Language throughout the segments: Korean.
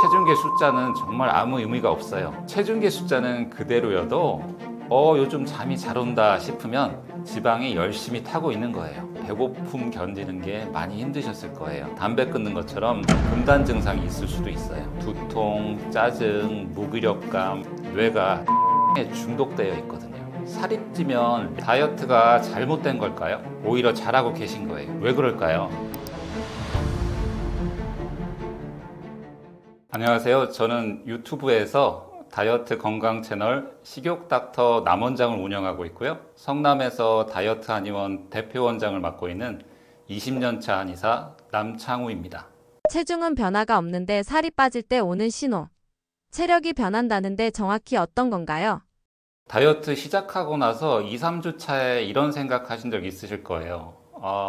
체중계 숫자는 정말 아무 의미가 없어요. 체중계 숫자는 그대로여도 요즘 잠이 잘 온다 싶으면 지방이 열심히 타고 있는 거예요. 배고픔 견디는 게 많이 힘드셨을 거예요. 담배 끊는 것처럼 금단 증상이 있을 수도 있어요. 두통, 짜증, 무기력감, 뇌가 에 중독되어 있거든요. 살이 찌면 다이어트가 잘못된 걸까요? 오히려 잘하고 계신 거예요. 왜 그럴까요? 안녕하세요. 저는 유튜브에서 다이어트 건강 채널 식욕닥터 남원장을 운영하고 있고요. 성남에서 다이어트 한의원 대표원장을 맡고 있는 20년차 한의사 남창우입니다. 체중은 변화가 없는데 살이 빠질 때 오는 신호. 체력이 변한다는데 정확히 어떤 건가요? 다이어트 시작하고 나서 2, 3주 차에 이런 생각하신 적 있으실 거예요.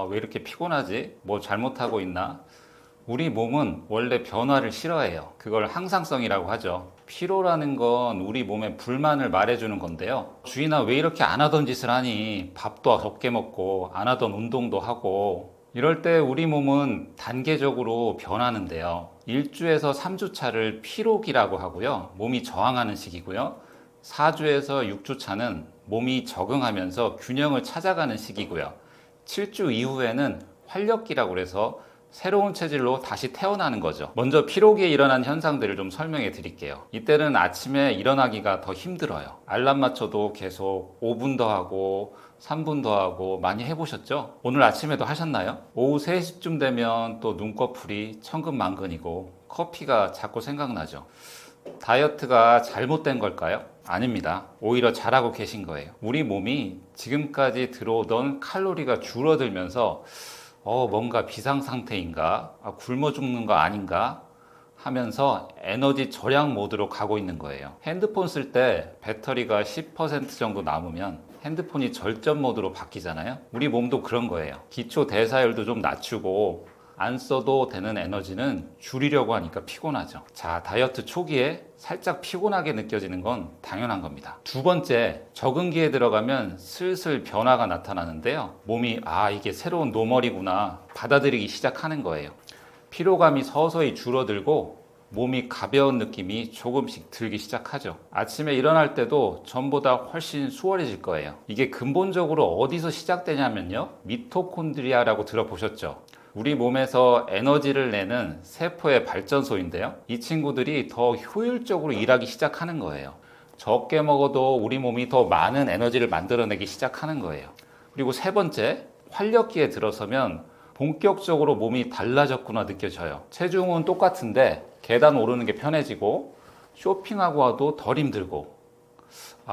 왜 이렇게 피곤하지? 뭐 잘못하고 있나? 우리 몸은 원래 변화를 싫어해요. 그걸 항상성이라고 하죠. 피로라는 건 우리 몸의 불만을 말해주는 건데요. 주인아, 왜 이렇게 안 하던 짓을 하니? 밥도 적게 먹고 안 하던 운동도 하고. 이럴 때 우리 몸은 단계적으로 변하는데요. 1주에서 3주 차를 피로기라고 하고요. 몸이 저항하는 시기고요. 4주에서 6주 차는 몸이 적응하면서 균형을 찾아가는 시기고요. 7주 이후에는 활력기라고 해서 새로운 체질로 다시 태어나는 거죠. 먼저 피로기에 일어난 현상들을 좀 설명해 드릴게요. 이때는 아침에 일어나기가 더 힘들어요. 알람 맞춰도 계속 5분 더 하고 3분 더 하고 많이 해보셨죠? 오늘 아침에도 하셨나요? 오후 3시쯤 되면 또 눈꺼풀이 천근만근이고 커피가 자꾸 생각나죠. 다이어트가 잘못된 걸까요? 아닙니다. 오히려 잘하고 계신 거예요. 우리 몸이 지금까지 들어오던 칼로리가 줄어들면서 뭔가 비상 상태인가? 굶어 죽는 거 아닌가? 하면서 에너지 절약 모드로 가고 있는 거예요. 핸드폰 쓸 때 배터리가 10% 정도 남으면 핸드폰이 절전 모드로 바뀌잖아요. 우리 몸도 그런 거예요. 기초 대사율도 좀 낮추고 안 써도 되는 에너지는 줄이려고 하니까 피곤하죠. 자, 다이어트 초기에 살짝 피곤하게 느껴지는 건 당연한 겁니다. 두 번째, 적응기에 들어가면 슬슬 변화가 나타나는데요. 몸이 이게 새로운 노멀이구나 받아들이기 시작하는 거예요. 피로감이 서서히 줄어들고 몸이 가벼운 느낌이 조금씩 들기 시작하죠. 아침에 일어날 때도 전보다 훨씬 수월해질 거예요. 이게 근본적으로 어디서 시작되냐면요. 미토콘드리아라고 들어보셨죠? 우리 몸에서 에너지를 내는 세포의 발전소인데요. 이 친구들이 더 효율적으로 일하기 시작하는 거예요. 적게 먹어도 우리 몸이 더 많은 에너지를 만들어내기 시작하는 거예요. 그리고 세 번째, 활력기에 들어서면 본격적으로 몸이 달라졌구나 느껴져요. 체중은 똑같은데 계단 오르는 게 편해지고 쇼핑하고 와도 덜 힘들고.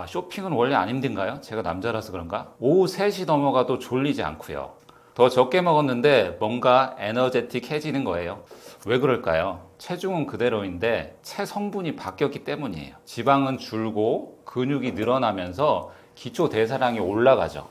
쇼핑은 원래 안 힘든가요? 제가 남자라서 그런가? 오후 3시 넘어가도 졸리지 않고요. 더 적게 먹었는데 뭔가 에너제틱해지는 거예요. 왜 그럴까요? 체중은 그대로인데 체성분이 바뀌었기 때문이에요. 지방은 줄고 근육이 늘어나면서 기초 대사량이 올라가죠.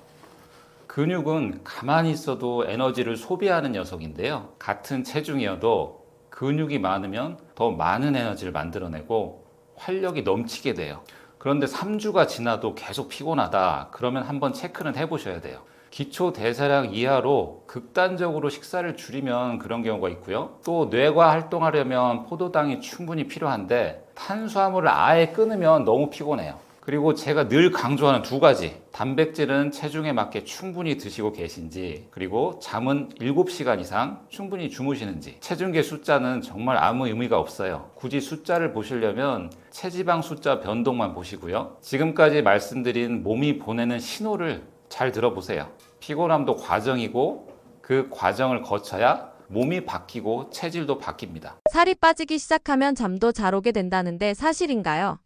근육은 가만히 있어도 에너지를 소비하는 녀석인데요. 같은 체중이어도 근육이 많으면 더 많은 에너지를 만들어내고 활력이 넘치게 돼요. 그런데 3주가 지나도 계속 피곤하다. 그러면 한번 체크는 해보셔야 돼요. 기초 대사량 이하로 극단적으로 식사를 줄이면 그런 경우가 있고요. 또 뇌가 활동하려면 포도당이 충분히 필요한데 탄수화물을 아예 끊으면 너무 피곤해요. 그리고 제가 늘 강조하는 두 가지, 단백질은 체중에 맞게 충분히 드시고 계신지, 그리고 잠은 7시간 이상 충분히 주무시는지. 체중계 숫자는 정말 아무 의미가 없어요. 굳이 숫자를 보시려면 체지방 숫자 변동만 보시고요. 지금까지 말씀드린 몸이 보내는 신호를 잘 들어보세요. 피곤함도 과정이고 그 과정을 거쳐야 몸이 바뀌고 체질도 바뀝니다. 살이 빠지기 시작하면 잠도 잘 오게 된다는데 사실인가요?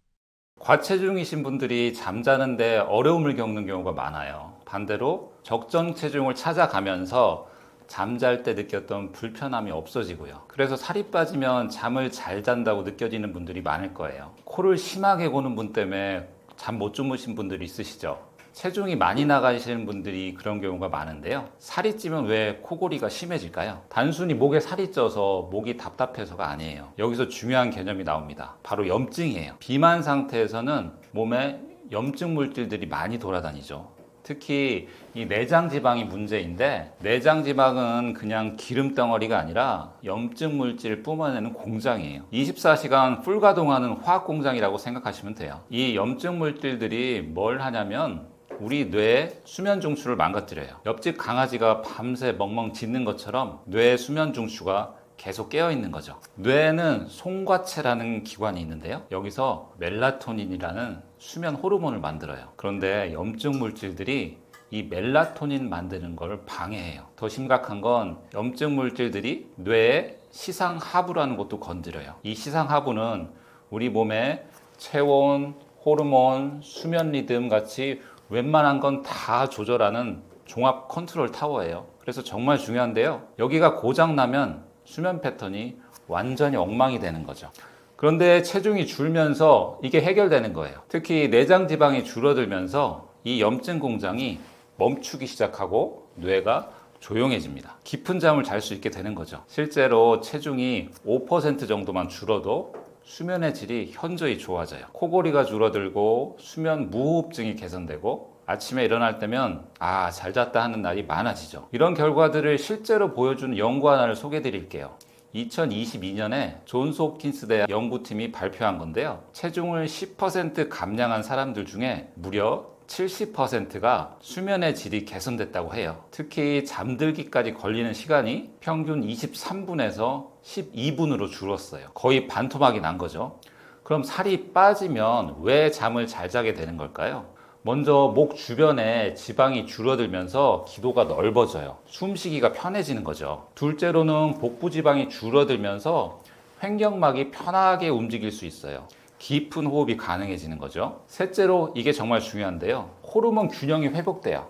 과체중이신 분들이 잠자는데 어려움을 겪는 경우가 많아요. 반대로 적정 체중을 찾아가면서 잠잘 때 느꼈던 불편함이 없어지고요. 그래서 살이 빠지면 잠을 잘 잔다고 느껴지는 분들이 많을 거예요. 코를 심하게 고는 분 때문에 잠 못 주무신 분들이 있으시죠. 체중이 많이 나가시는 분들이 그런 경우가 많은데요. 살이 찌면 왜 코골이가 심해질까요? 단순히 목에 살이 쪄서 목이 답답해서가 아니에요. 여기서 중요한 개념이 나옵니다. 바로 염증이에요. 비만 상태에서는 몸에 염증 물질들이 많이 돌아다니죠. 특히 이 내장 지방이 문제인데, 내장 지방은 그냥 기름 덩어리가 아니라 염증 물질을 뿜어내는 공장이에요. 24시간 풀 가동하는 화학 공장이라고 생각하시면 돼요. 이 염증 물질들이 뭘 하냐면 우리 뇌의 수면 중추를 망가뜨려요. 옆집 강아지가 밤새 멍멍 짖는 것처럼 뇌의 수면 중추가 계속 깨어 있는 거죠. 뇌에는 송과체라는 기관이 있는데요. 여기서 멜라토닌이라는 수면 호르몬을 만들어요. 그런데 염증 물질들이 이 멜라토닌 만드는 걸 방해해요. 더 심각한 건 염증 물질들이 뇌의 시상하부라는 것도 건드려요. 이 시상하부는 우리 몸의 체온, 호르몬, 수면 리듬 같이 웬만한 건 다 조절하는 종합 컨트롤 타워예요. 그래서 정말 중요한데요. 여기가 고장나면 수면 패턴이 완전히 엉망이 되는 거죠. 그런데 체중이 줄면서 이게 해결되는 거예요. 특히 내장 지방이 줄어들면서 이 염증 공장이 멈추기 시작하고 뇌가 조용해집니다. 깊은 잠을 잘 수 있게 되는 거죠. 실제로 체중이 5% 정도만 줄어도 수면의 질이 현저히 좋아져요. 코골이가 줄어들고 수면 무호흡증이 개선되고 아침에 일어날 때면 잘 잤다 하는 날이 많아지죠. 이런 결과들을 실제로 보여주는 연구 하나를 소개해 드릴게요. 2022년에 존스 홉킨스 대학 연구팀이 발표한 건데요. 체중을 10% 감량한 사람들 중에 무려 70%가 수면의 질이 개선됐다고 해요. 특히 잠들기까지 걸리는 시간이 평균 23분에서 12분으로 줄었어요. 거의 반토막이 난 거죠. 그럼 살이 빠지면 왜 잠을 잘 자게 되는 걸까요? 먼저 목 주변에 지방이 줄어들면서 기도가 넓어져요. 숨쉬기가 편해지는 거죠. 둘째로는 복부 지방이 줄어들면서 횡격막이 편하게 움직일 수 있어요. 깊은 호흡이 가능해지는 거죠. 셋째로 이게 정말 중요한데요. 호르몬 균형이 회복돼요.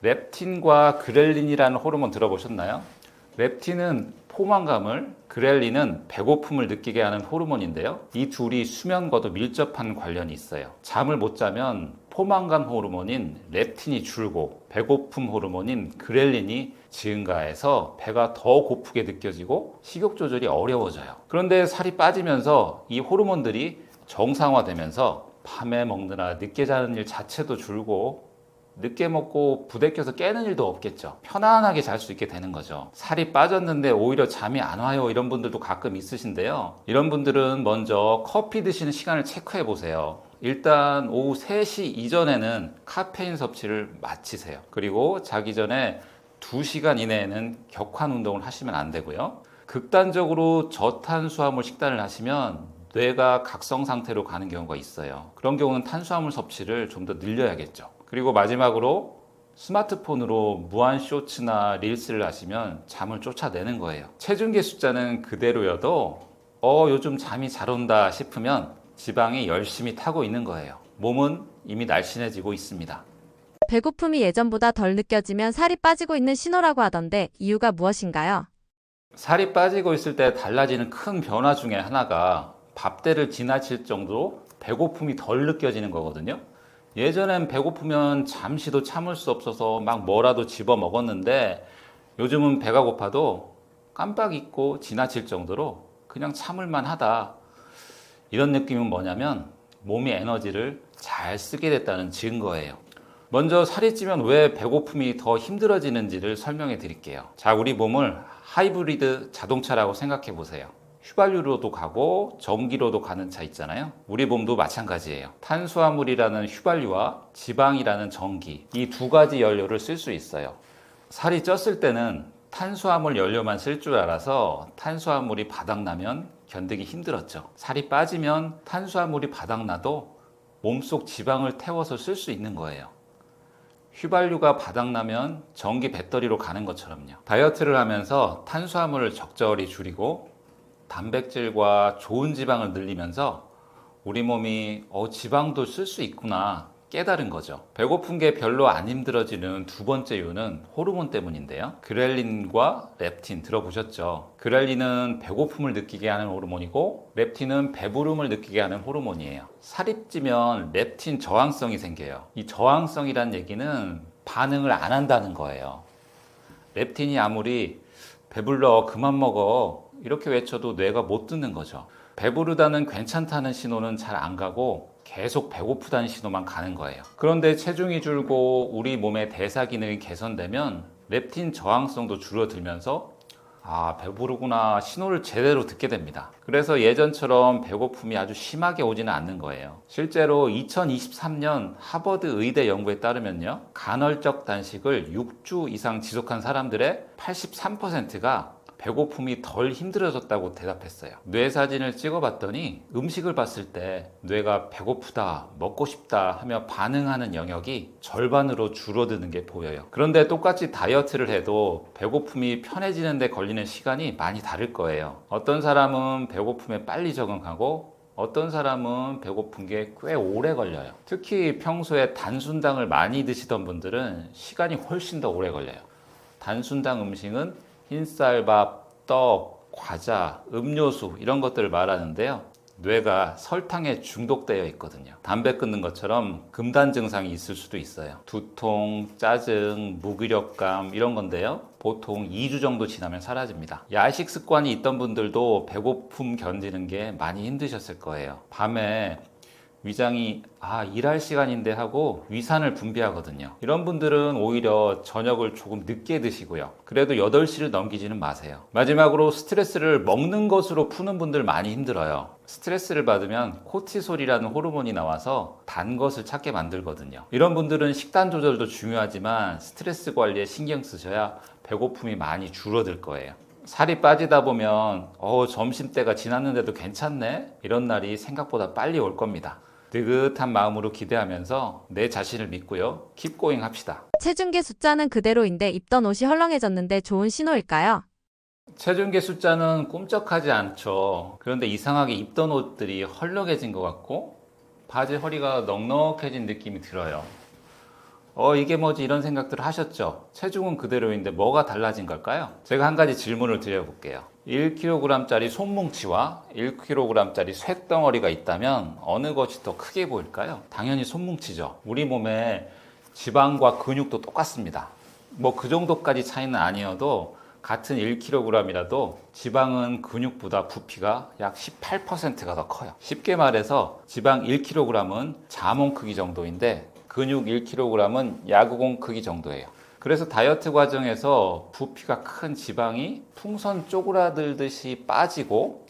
렙틴과 그렐린이라는 호르몬 들어보셨나요? 렙틴은 포만감을, 그렐린은 배고픔을 느끼게 하는 호르몬인데요. 이 둘이 수면과도 밀접한 관련이 있어요. 잠을 못 자면 포만감 호르몬인 렙틴이 줄고 배고픔 호르몬인 그렐린이 증가해서 배가 더 고프게 느껴지고 식욕 조절이 어려워져요. 그런데 살이 빠지면서 이 호르몬들이 정상화되면서 밤에 먹느라 늦게 자는 일 자체도 줄고 늦게 먹고 부대껴서 깨는 일도 없겠죠. 편안하게 잘 수 있게 되는 거죠. 살이 빠졌는데 오히려 잠이 안 와요. 이런 분들도 가끔 있으신데요. 이런 분들은 먼저 커피 드시는 시간을 체크해 보세요. 일단 오후 3시 이전에는 카페인 섭취를 마치세요. 그리고 자기 전에 2시간 이내에는 격한 운동을 하시면 안 되고요. 극단적으로 저탄수화물 식단을 하시면 뇌가 각성 상태로 가는 경우가 있어요. 그런 경우는 탄수화물 섭취를 좀 더 늘려야겠죠. 그리고 마지막으로 스마트폰으로 무한 쇼츠나 릴스를 하시면 잠을 쫓아내는 거예요. 체중계 숫자는 그대로여도 요즘 잠이 잘 온다 싶으면 지방이 열심히 타고 있는 거예요. 몸은 이미 날씬해지고 있습니다. 배고픔이 예전보다 덜 느껴지면 살이 빠지고 있는 신호라고 하던데 이유가 무엇인가요? 살이 빠지고 있을 때 달라지는 큰 변화 중에 하나가 밥때를 지나칠 정도로 배고픔이 덜 느껴지는 거거든요. 예전엔 배고프면 잠시도 참을 수 없어서 막 뭐라도 집어 먹었는데 요즘은 배가 고파도 깜빡 잊고 지나칠 정도로 그냥 참을만 하다. 이런 느낌은 뭐냐면 몸이 에너지를 잘 쓰게 됐다는 증거예요. 먼저 살이 찌면 왜 배고픔이 더 힘들어지는지를 설명해 드릴게요. 자, 우리 몸을 하이브리드 자동차라고 생각해 보세요. 휘발유로도 가고 전기로도 가는 차 있잖아요. 우리 몸도 마찬가지예요. 탄수화물이라는 휘발유와 지방이라는 전기, 이 두 가지 연료를 쓸 수 있어요. 살이 쪘을 때는 탄수화물 연료만 쓸 줄 알아서 탄수화물이 바닥나면 견디기 힘들었죠. 살이 빠지면 탄수화물이 바닥나도 몸속 지방을 태워서 쓸 수 있는 거예요. 휘발유가 바닥나면 전기 배터리로 가는 것처럼요. 다이어트를 하면서 탄수화물을 적절히 줄이고 단백질과 좋은 지방을 늘리면서 우리 몸이 지방도 쓸 수 있구나 깨달은 거죠. 배고픈 게 별로 안 힘들어지는 두 번째 이유는 호르몬 때문인데요. 그렐린과 렙틴 들어보셨죠? 그렐린은 배고픔을 느끼게 하는 호르몬이고 렙틴은 배부름을 느끼게 하는 호르몬이에요. 살이 찌면 렙틴 저항성이 생겨요. 이 저항성이란 얘기는 반응을 안 한다는 거예요. 렙틴이 아무리 배불러 그만 먹어 이렇게 외쳐도 뇌가 못 듣는 거죠. 배부르다는 괜찮다는 신호는 잘 안 가고 계속 배고프다는 신호만 가는 거예요. 그런데 체중이 줄고 우리 몸의 대사 기능이 개선되면 렙틴 저항성도 줄어들면서 배부르구나 신호를 제대로 듣게 됩니다. 그래서 예전처럼 배고픔이 아주 심하게 오지는 않는 거예요. 실제로 2023년 하버드 의대 연구에 따르면요, 간헐적 단식을 6주 이상 지속한 사람들의 83%가 배고픔이 덜 힘들어졌다고 대답했어요. 뇌 사진을 찍어봤더니 음식을 봤을 때 뇌가 배고프다, 먹고 싶다 하며 반응하는 영역이 절반으로 줄어드는 게 보여요. 그런데 똑같이 다이어트를 해도 배고픔이 편해지는 데 걸리는 시간이 많이 다를 거예요. 어떤 사람은 배고픔에 빨리 적응하고 어떤 사람은 배고픈 게 꽤 오래 걸려요. 특히 평소에 단순당을 많이 드시던 분들은 시간이 훨씬 더 오래 걸려요. 단순당 음식은 흰쌀밥, 떡, 과자, 음료수 이런 것들을 말하는데요. 뇌가 설탕에 중독되어 있거든요. 담배 끊는 것처럼 금단 증상이 있을 수도 있어요. 두통, 짜증, 무기력감 이런 건데요. 보통 2주 정도 지나면 사라집니다. 야식 습관이 있던 분들도 배고픔 견디는 게 많이 힘드셨을 거예요. 밤에 위장이 일할 시간인데 하고 위산을 분비하거든요. 이런 분들은 오히려 저녁을 조금 늦게 드시고요. 그래도 8시를 넘기지는 마세요. 마지막으로 스트레스를 먹는 것으로 푸는 분들 많이 힘들어요. 스트레스를 받으면 코티솔이라는 호르몬이 나와서 단 것을 찾게 만들거든요. 이런 분들은 식단 조절도 중요하지만 스트레스 관리에 신경 쓰셔야 배고픔이 많이 줄어들 거예요. 살이 빠지다 보면 점심때가 지났는데도 괜찮네? 이런 날이 생각보다 빨리 올 겁니다. 느긋한 마음으로 기대하면서 내 자신을 믿고요. Keep going 합시다. 체중계 숫자는 그대로인데 입던 옷이 헐렁해졌는데 좋은 신호일까요? 체중계 숫자는 꿈쩍하지 않죠. 그런데 이상하게 입던 옷들이 헐렁해진 것 같고 바지 허리가 넉넉해진 느낌이 들어요. 이게 뭐지 이런 생각들을 하셨죠? 체중은 그대로인데 뭐가 달라진 걸까요? 제가 한 가지 질문을 드려볼게요. 1kg짜리 손뭉치와 1kg짜리 쇳덩어리가 있다면 어느 것이 더 크게 보일까요? 당연히 손뭉치죠. 우리 몸에 지방과 근육도 똑같습니다. 뭐 그 정도까지 차이는 아니어도 같은 1kg이라도 지방은 근육보다 부피가 약 18%가 더 커요. 쉽게 말해서 지방 1kg은 자몽 크기 정도인데 근육 1kg은 야구공 크기 정도예요. 그래서 다이어트 과정에서 부피가 큰 지방이 풍선 쪼그라들듯이 빠지고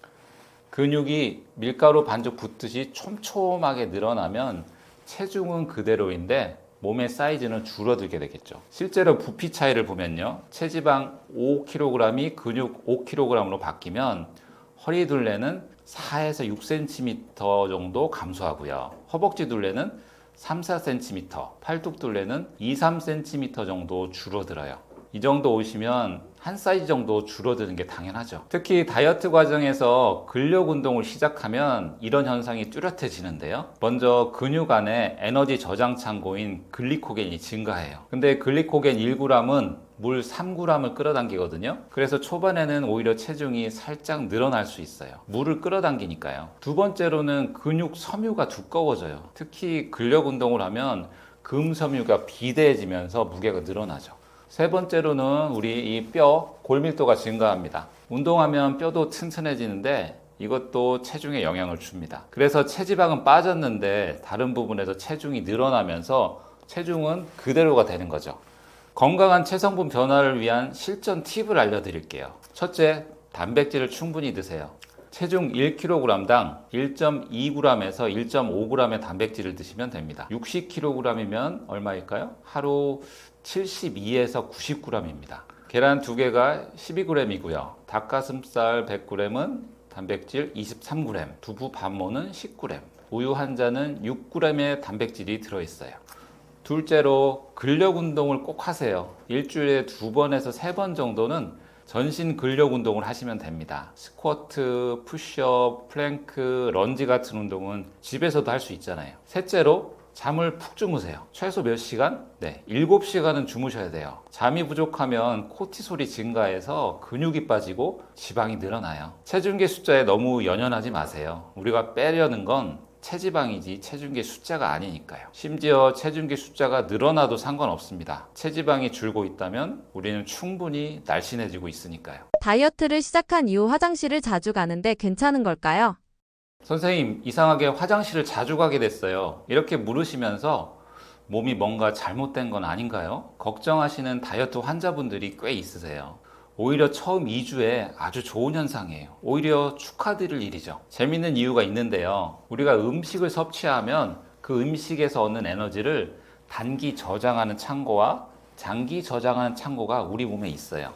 근육이 밀가루 반죽 붙듯이 촘촘하게 늘어나면 체중은 그대로인데 몸의 사이즈는 줄어들게 되겠죠. 실제로 부피 차이를 보면요. 체지방 5kg이 근육 5kg으로 바뀌면 허리 둘레는 4에서 6cm 정도 감소하고요. 허벅지 둘레는 3, 4cm, 팔뚝 둘레는 2, 3cm 정도 줄어들어요. 이 정도 오시면 한 사이즈 정도 줄어드는 게 당연하죠. 특히 다이어트 과정에서 근력 운동을 시작하면 이런 현상이 뚜렷해지는데요. 먼저 근육 안에 에너지 저장 창고인 글리코겐이 증가해요. 근데 글리코겐 1g은 물 3g을 끌어당기거든요. 그래서 초반에는 오히려 체중이 살짝 늘어날 수 있어요. 물을 끌어당기니까요. 두 번째로는 근육 섬유가 두꺼워져요. 특히 근력 운동을 하면 금섬유가 비대해지면서 무게가 늘어나죠. 세 번째로는 우리 이 뼈 골밀도가 증가합니다. 운동하면 뼈도 튼튼해지는데 이것도 체중에 영향을 줍니다. 그래서 체지방은 빠졌는데 다른 부분에서 체중이 늘어나면서 체중은 그대로가 되는 거죠. 건강한 체성분 변화를 위한 실전 팁을 알려드릴게요. 첫째, 단백질을 충분히 드세요. 체중 1kg당 1.2g에서 1.5g의 단백질을 드시면 됩니다. 60kg이면 얼마일까요? 하루 72에서 90g입니다. 계란 2개가 12g이고요. 닭가슴살 100g은 단백질 23g, 두부 반모는 10g, 우유 한 잔은 6g의 단백질이 들어있어요. 둘째로 근력 운동을 꼭 하세요. 일주일에 2번에서 3번 정도는 전신 근력 운동을 하시면 됩니다. 스쿼트, 푸시업, 플랭크, 런지 같은 운동은 집에서도 할 수 있잖아요. 셋째로 잠을 푹 주무세요. 최소 몇 시간? 7시간은 주무셔야 돼요. 잠이 부족하면 코티솔이 증가해서 근육이 빠지고 지방이 늘어나요. 체중계 숫자에 너무 연연하지 마세요. 우리가 빼려는 건 체지방이지 체중계 숫자가 아니니까요. 심지어 체중계 숫자가 늘어나도 상관없습니다. 체지방이 줄고 있다면 우리는 충분히 날씬해지고 있으니까요. 다이어트를 시작한 이후 화장실을 자주 가는데 괜찮은 걸까요? 선생님, 이상하게 화장실을 자주 가게 됐어요. 이렇게 물으시면서 몸이 뭔가 잘못된 건 아닌가요? 걱정하시는 다이어트 환자분들이 꽤 있으세요. 오히려 처음 2주에 아주 좋은 현상이에요. 오히려 축하드릴 일이죠. 재밌는 이유가 있는데요. 우리가 음식을 섭취하면 그 음식에서 얻는 에너지를 단기 저장하는 창고와 장기 저장하는 창고가 우리 몸에 있어요.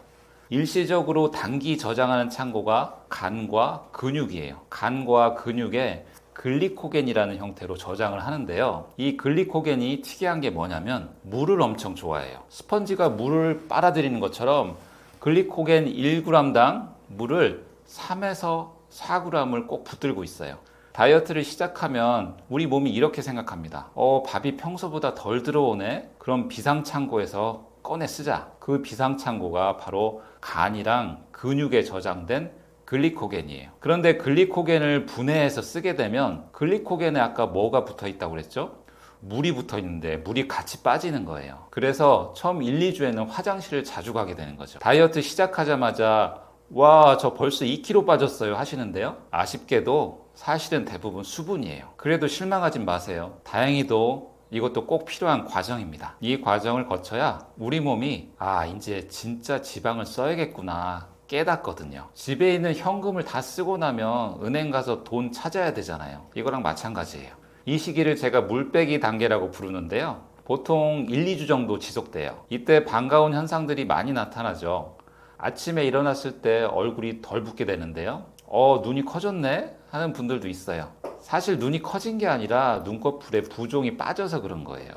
일시적으로 단기 저장하는 창고가 간과 근육이에요. 간과 근육에 글리코겐이라는 형태로 저장을 하는데요. 이 글리코겐이 특이한 게 뭐냐면 물을 엄청 좋아해요. 스펀지가 물을 빨아들이는 것처럼 글리코겐 1g당 물을 3에서 4g을 꼭 붙들고 있어요. 다이어트를 시작하면 우리 몸이 이렇게 생각합니다. 밥이 평소보다 덜 들어오네? 그럼 비상창고에서 꺼내 쓰자. 그 비상창고가 바로 간이랑 근육에 저장된 글리코겐이에요. 그런데 글리코겐을 분해해서 쓰게 되면 글리코겐에 아까 뭐가 붙어 있다고 그랬죠? 물이 붙어 있는데 물이 같이 빠지는 거예요. 그래서 처음 1, 2주에는 화장실을 자주 가게 되는 거죠. 다이어트 시작하자마자 와, 저 벌써 2kg 빠졌어요 하시는데요. 아쉽게도 사실은 대부분 수분이에요. 그래도 실망하지 마세요. 다행히도 이것도 꼭 필요한 과정입니다. 이 과정을 거쳐야 우리 몸이 이제 진짜 지방을 써야겠구나 깨닫거든요. 집에 있는 현금을 다 쓰고 나면 은행 가서 돈 찾아야 되잖아요. 이거랑 마찬가지예요. 이 시기를 제가 물빼기 단계라고 부르는데요. 보통 1, 2주 정도 지속돼요. 이때 반가운 현상들이 많이 나타나죠. 아침에 일어났을 때 얼굴이 덜 붓게 되는데요. 눈이 커졌네? 하는 분들도 있어요. 사실 눈이 커진 게 아니라 눈꺼풀에 부종이 빠져서 그런 거예요.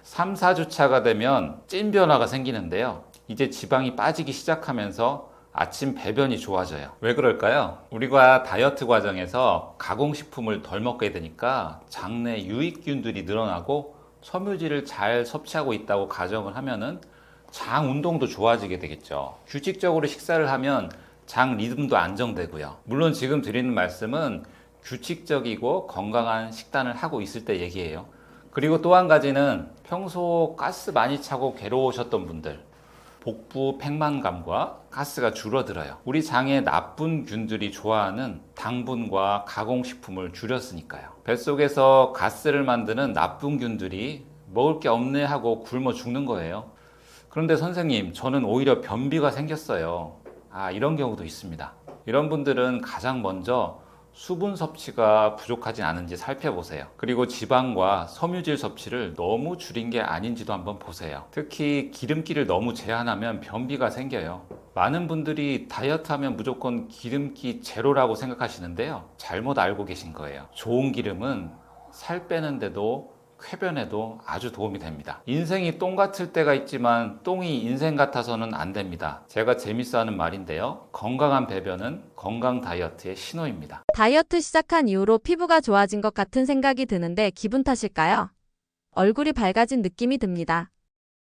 3, 4주 차가 되면 찐 변화가 생기는데요. 이제 지방이 빠지기 시작하면서 아침 배변이 좋아져요. 왜 그럴까요? 우리가 다이어트 과정에서 가공식품을 덜 먹게 되니까 장내 유익균들이 늘어나고 섬유질을 잘 섭취하고 있다고 가정을 하면은 장 운동도 좋아지게 되겠죠. 규칙적으로 식사를 하면 장 리듬도 안정되고요. 물론 지금 드리는 말씀은 규칙적이고 건강한 식단을 하고 있을 때 얘기예요. 그리고 또 한 가지는 평소 가스 많이 차고 괴로우셨던 분들, 복부 팽만감과 가스가 줄어들어요. 우리 장에 나쁜 균들이 좋아하는 당분과 가공식품을 줄였으니까요. 뱃속에서 가스를 만드는 나쁜 균들이 먹을 게 없네 하고 굶어 죽는 거예요. 그런데 선생님, 저는 오히려 변비가 생겼어요. 이런 경우도 있습니다. 이런 분들은 가장 먼저 수분 섭취가 부족하진 않은지 살펴보세요. 그리고 지방과 섬유질 섭취를 너무 줄인 게 아닌지도 한번 보세요. 특히 기름기를 너무 제한하면 변비가 생겨요. 많은 분들이 다이어트 하면 무조건 기름기 제로라고 생각하시는데요. 잘못 알고 계신 거예요. 좋은 기름은 살 빼는데도 쾌변에도 아주 도움이 됩니다. 인생이 똥 같을 때가 있지만 똥이 인생 같아서는 안 됩니다. 제가 재밌어 하는 말인데요. 건강한 배변은 건강 다이어트의 신호입니다. 다이어트 시작한 이후로 피부가 좋아진 것 같은 생각이 드는데 기분 탓일까요? 얼굴이 밝아진 느낌이 듭니다.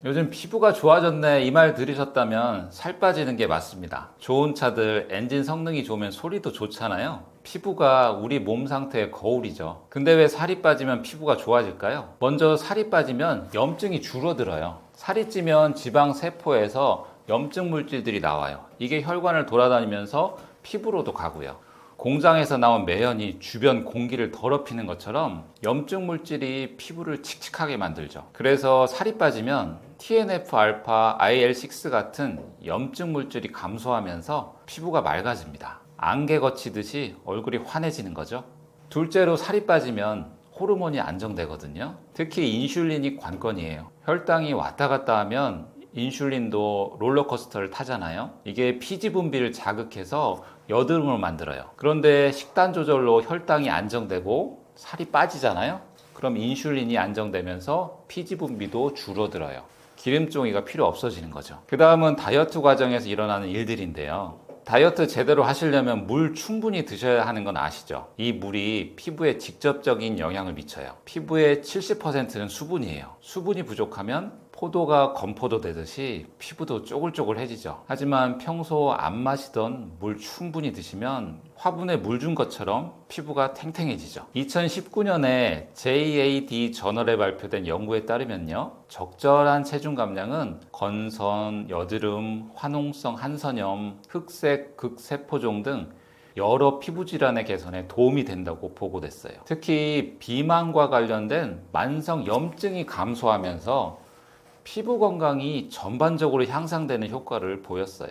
요즘 피부가 좋아졌네 이 말 들으셨다면 살 빠지는 게 맞습니다. 좋은 차들 엔진 성능이 좋으면 소리도 좋잖아요. 피부가 우리 몸 상태의 거울이죠. 근데 왜 살이 빠지면 피부가 좋아질까요? 먼저 살이 빠지면 염증이 줄어들어요. 살이 찌면 지방 세포에서 염증 물질들이 나와요. 이게 혈관을 돌아다니면서 피부로도 가고요. 공장에서 나온 매연이 주변 공기를 더럽히는 것처럼 염증 물질이 피부를 칙칙하게 만들죠. 그래서 살이 빠지면 TNF-알파, IL-6 같은 염증 물질이 감소하면서 피부가 맑아집니다. 안개 거치듯이 얼굴이 환해지는 거죠. 둘째로 살이 빠지면 호르몬이 안정되거든요. 특히 인슐린이 관건이에요. 혈당이 왔다 갔다 하면 인슐린도 롤러코스터를 타잖아요. 이게 피지 분비를 자극해서 여드름을 만들어요. 그런데 식단 조절로 혈당이 안정되고 살이 빠지잖아요. 그럼 인슐린이 안정되면서 피지 분비도 줄어들어요. 기름종이가 필요 없어지는 거죠. 그 다음은 다이어트 과정에서 일어나는 일들인데요. 다이어트 제대로 하시려면 물 충분히 드셔야 하는 건 아시죠? 이 물이 피부에 직접적인 영향을 미쳐요. 피부의 70%는 수분이에요. 수분이 부족하면 포도가 건포도 되듯이 피부도 쪼글쪼글해지죠. 하지만 평소 안 마시던 물 충분히 드시면 화분에 물 준 것처럼 피부가 탱탱해지죠. 2019년에 JAD 저널에 발표된 연구에 따르면요. 적절한 체중 감량은 건선, 여드름, 화농성 한선염, 흑색 극세포종 등 여러 피부 질환의 개선에 도움이 된다고 보고됐어요. 특히 비만과 관련된 만성 염증이 감소하면서 피부 건강이 전반적으로 향상되는 효과를 보였어요.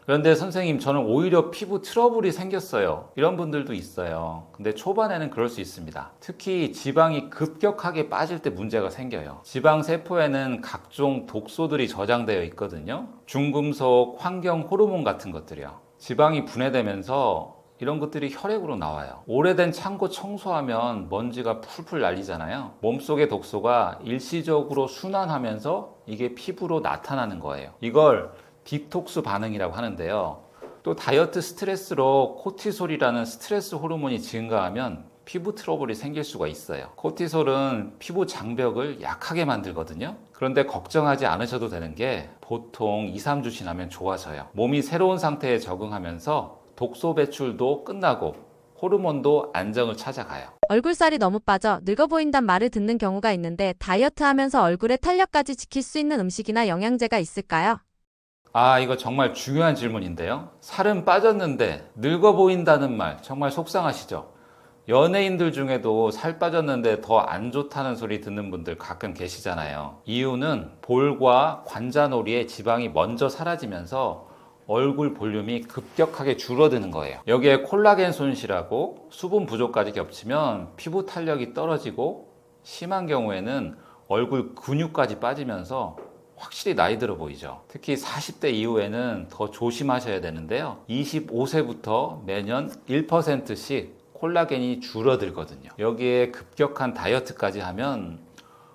그런데 선생님, 저는 오히려 피부 트러블이 생겼어요. 이런 분들도 있어요. 근데 초반에는 그럴 수 있습니다. 특히 지방이 급격하게 빠질 때 문제가 생겨요. 지방 세포에는 각종 독소들이 저장되어 있거든요. 중금속, 환경 호르몬 같은 것들이요. 지방이 분해되면서 이런 것들이 혈액으로 나와요. 오래된 창고 청소하면 먼지가 풀풀 날리잖아요. 몸속의 독소가 일시적으로 순환하면서 이게 피부로 나타나는 거예요. 이걸 디톡스 반응이라고 하는데요. 또 다이어트 스트레스로 코티솔이라는 스트레스 호르몬이 증가하면 피부 트러블이 생길 수가 있어요. 코티솔은 피부 장벽을 약하게 만들거든요. 그런데 걱정하지 않으셔도 되는 게 보통 2, 3주 지나면 좋아져요. 몸이 새로운 상태에 적응하면서 독소 배출도 끝나고 호르몬도 안정을 찾아가요. 얼굴살이 너무 빠져 늙어 보인단 말을 듣는 경우가 있는데 다이어트 하면서 얼굴의 탄력까지 지킬 수 있는 음식이나 영양제가 있을까요? 이거 정말 중요한 질문인데요. 살은 빠졌는데 늙어 보인다는 말 정말 속상하시죠? 연예인들 중에도 살 빠졌는데 더 안 좋다는 소리 듣는 분들 가끔 계시잖아요. 이유는 볼과 관자놀이에 지방이 먼저 사라지면서 얼굴 볼륨이 급격하게 줄어드는 거예요. 여기에 콜라겐 손실하고 수분 부족까지 겹치면 피부 탄력이 떨어지고 심한 경우에는 얼굴 근육까지 빠지면서 확실히 나이 들어 보이죠. 특히 40대 이후에는 더 조심하셔야 되는데요. 25세부터 매년 1%씩 콜라겐이 줄어들거든요. 여기에 급격한 다이어트까지 하면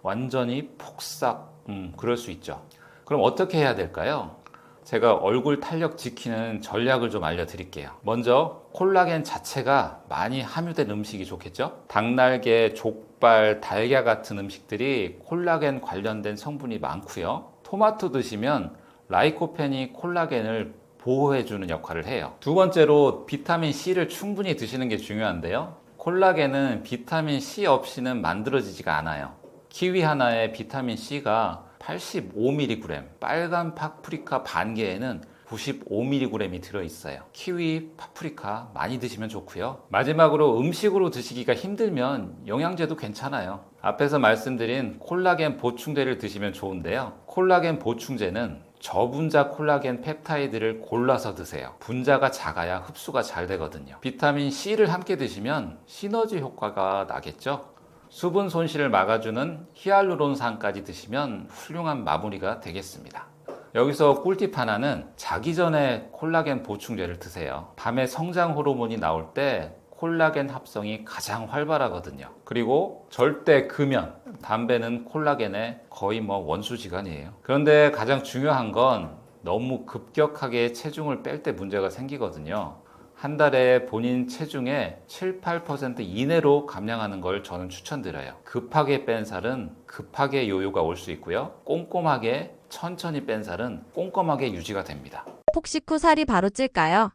완전히 폭삭 그럴 수 있죠. 그럼 어떻게 해야 될까요? 제가 얼굴 탄력 지키는 전략을 좀 알려드릴게요. 먼저 콜라겐 자체가 많이 함유된 음식이 좋겠죠? 닭날개, 족발, 달걀 같은 음식들이 콜라겐 관련된 성분이 많고요. 토마토 드시면 라이코펜이 콜라겐을 보호해주는 역할을 해요. 두 번째로 비타민 C를 충분히 드시는 게 중요한데요. 콜라겐은 비타민 C 없이는 만들어지지가 않아요. 키위 하나에 비타민 C가 85mg, 빨간 파프리카 반 개에는 95mg이 들어있어요. 키위, 파프리카 많이 드시면 좋고요. 마지막으로 음식으로 드시기가 힘들면 영양제도 괜찮아요. 앞에서 말씀드린 콜라겐 보충제를 드시면 좋은데요. 콜라겐 보충제는 저분자 콜라겐 펩타이드를 골라서 드세요. 분자가 작아야 흡수가 잘 되거든요. 비타민 C를 함께 드시면 시너지 효과가 나겠죠? 수분 손실을 막아주는 히알루론산까지 드시면 훌륭한 마무리가 되겠습니다. 여기서 꿀팁 하나는 자기 전에 콜라겐 보충제를 드세요. 밤에 성장 호르몬이 나올 때 콜라겐 합성이 가장 활발하거든요. 그리고 절대 금연, 담배는 콜라겐의 거의 원수지간이에요. 그런데 가장 중요한 건 너무 급격하게 체중을 뺄 때 문제가 생기거든요. 한 달에 본인 체중의 7, 8% 이내로 감량하는 걸 저는 추천드려요. 급하게 뺀 살은 급하게 요요가 올 수 있고요. 꼼꼼하게 천천히 뺀 살은 꼼꼼하게 유지가 됩니다. 폭식 후 살이 바로 찔까요?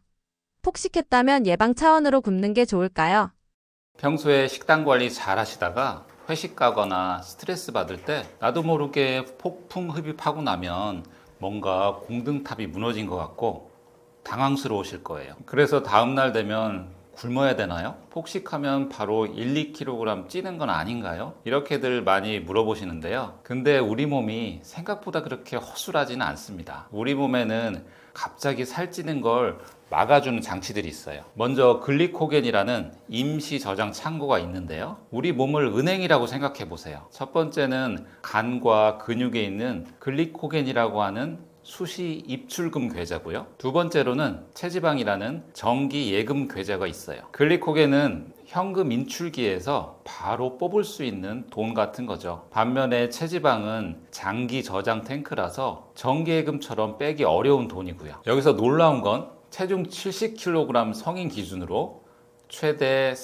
폭식했다면 예방 차원으로 굶는 게 좋을까요? 평소에 식단 관리 잘 하시다가 회식 가거나 스트레스 받을 때 나도 모르게 폭풍 흡입하고 나면 뭔가 공등탑이 무너진 것 같고 당황스러우실 거예요. 그래서 다음날 되면 굶어야 되나요? 폭식하면 바로 1, 2kg 찌는 건 아닌가요? 이렇게들 많이 물어보시는데요. 근데 우리 몸이 생각보다 그렇게 허술하지는 않습니다. 우리 몸에는 갑자기 살찌는 걸 막아주는 장치들이 있어요. 먼저 글리코겐이라는 임시 저장 창고가 있는데요. 우리 몸을 은행이라고 생각해 보세요. 첫 번째는 간과 근육에 있는 글리코겐이라고 하는 수시 입출금 괴자고요. 두 번째로는 체지방이라는 정기 예금 괴자가 있어요. 글리코겐은 현금 인출기에서 바로 뽑을 수 있는 돈 같은 거죠. 반면에 체지방은 장기 저장 탱크라서 정기예금처럼 빼기 어려운 돈이고요. 여기서 놀라운 건 체중 70kg 성인 기준으로 최대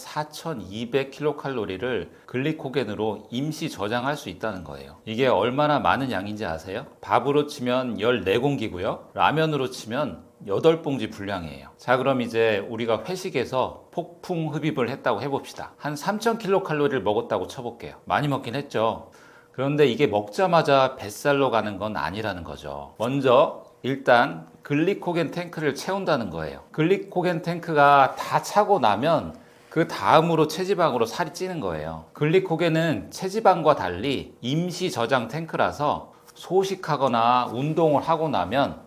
4,200kcal를 글리코겐으로 임시 저장할 수 있다는 거예요. 이게 얼마나 많은 양인지 아세요? 밥으로 치면 14공기고요. 라면으로 치면 8봉지 분량이에요. 자, 그럼 이제 우리가 회식에서 폭풍 흡입을 했다고 해봅시다. 한 3,000kcal를 먹었다고 쳐볼게요. 많이 먹긴 했죠. 그런데 이게 먹자마자 뱃살로 가는 건 아니라는 거죠. 먼저 일단 글리코겐 탱크를 채운다는 거예요. 글리코겐 탱크가 다 차고 나면 그 다음으로 체지방으로 살이 찌는 거예요. 글리코겐은 체지방과 달리 임시 저장 탱크라서 소식하거나 운동을 하고 나면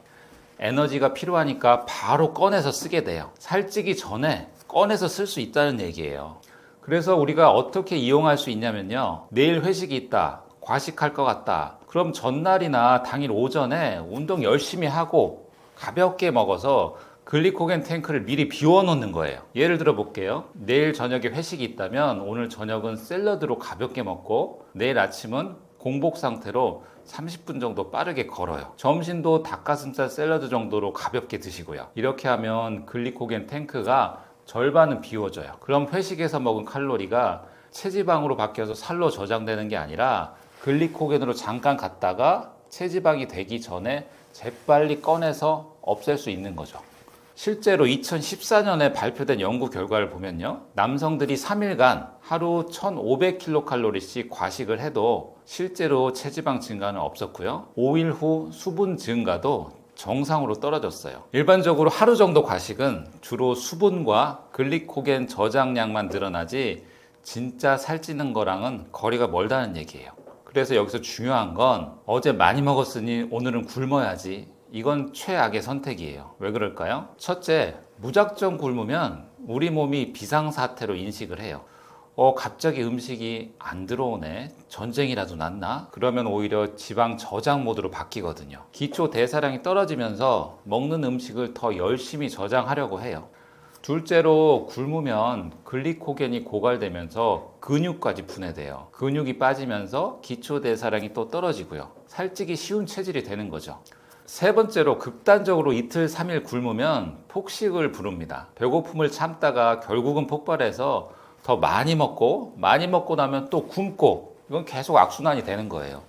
에너지가 필요하니까 바로 꺼내서 쓰게 돼요. 살찌기 전에 꺼내서 쓸 수 있다는 얘기예요. 그래서 우리가 어떻게 이용할 수 있냐면요. 내일 회식이 있다. 과식할 것 같다. 그럼 전날이나 당일 오전에 운동 열심히 하고 가볍게 먹어서 글리코겐 탱크를 미리 비워놓는 거예요. 예를 들어 볼게요. 내일 저녁에 회식이 있다면 오늘 저녁은 샐러드로 가볍게 먹고 내일 아침은 공복 상태로 30분 정도 빠르게 걸어요. 점심도 닭가슴살 샐러드 정도로 가볍게 드시고요. 이렇게 하면 글리코겐 탱크가 절반은 비워져요. 그럼 회식에서 먹은 칼로리가 체지방으로 바뀌어서 살로 저장되는 게 아니라 글리코겐으로 잠깐 갔다가 체지방이 되기 전에 재빨리 꺼내서 없앨 수 있는 거죠. 실제로 2014년에 발표된 연구 결과를 보면요. 남성들이 3일간 하루 1500kcal씩 과식을 해도 실제로 체지방 증가는 없었고요. 5일 후 수분 증가도 정상으로 떨어졌어요. 일반적으로 하루 정도 과식은 주로 수분과 글리코겐 저장량만 늘어나지 진짜 살찌는 거랑은 거리가 멀다는 얘기예요. 그래서 여기서 중요한 건 어제 많이 먹었으니 오늘은 굶어야지. 이건 최악의 선택이에요. 왜 그럴까요? 첫째, 무작정 굶으면 우리 몸이 비상사태로 인식을 해요. 갑자기 음식이 안 들어오네. 전쟁이라도 났나? 그러면 오히려 지방 저장 모드로 바뀌거든요. 기초 대사량이 떨어지면서 먹는 음식을 더 열심히 저장하려고 해요. 둘째로 굶으면 글리코겐이 고갈되면서 근육까지 분해돼요. 근육이 빠지면서 기초 대사량이 또 떨어지고요. 살찌기 쉬운 체질이 되는 거죠. 세 번째로 극단적으로 이틀, 3일 굶으면 폭식을 부릅니다. 배고픔을 참다가 결국은 폭발해서 더 많이 먹고 나면 또 굶고 이건 계속 악순환이 되는 거예요.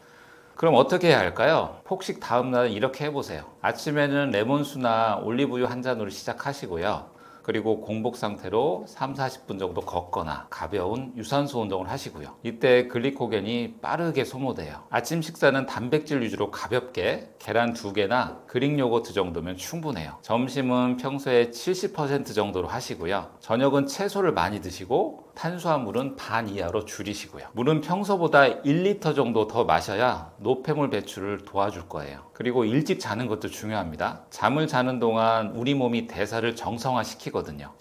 그럼 어떻게 해야 할까요? 폭식 다음 날은 이렇게 해보세요. 아침에는 레몬수나 올리브유 한 잔으로 시작하시고요. 그리고 공복 상태로 3-40분 정도 걷거나 가벼운 유산소 운동을 하시고요. 이때 글리코겐이 빠르게 소모돼요. 아침 식사는 단백질 위주로 가볍게 계란 2개나 그릭 요거트 정도면 충분해요. 점심은 평소에 70% 정도로 하시고요. 저녁은 채소를 많이 드시고 탄수화물은 반 이하로 줄이시고요. 물은 평소보다 1리터 정도 더 마셔야 노폐물 배출을 도와줄 거예요. 그리고 일찍 자는 것도 중요합니다. 잠을 자는 동안 우리 몸이 대사를 정상화시키거든요.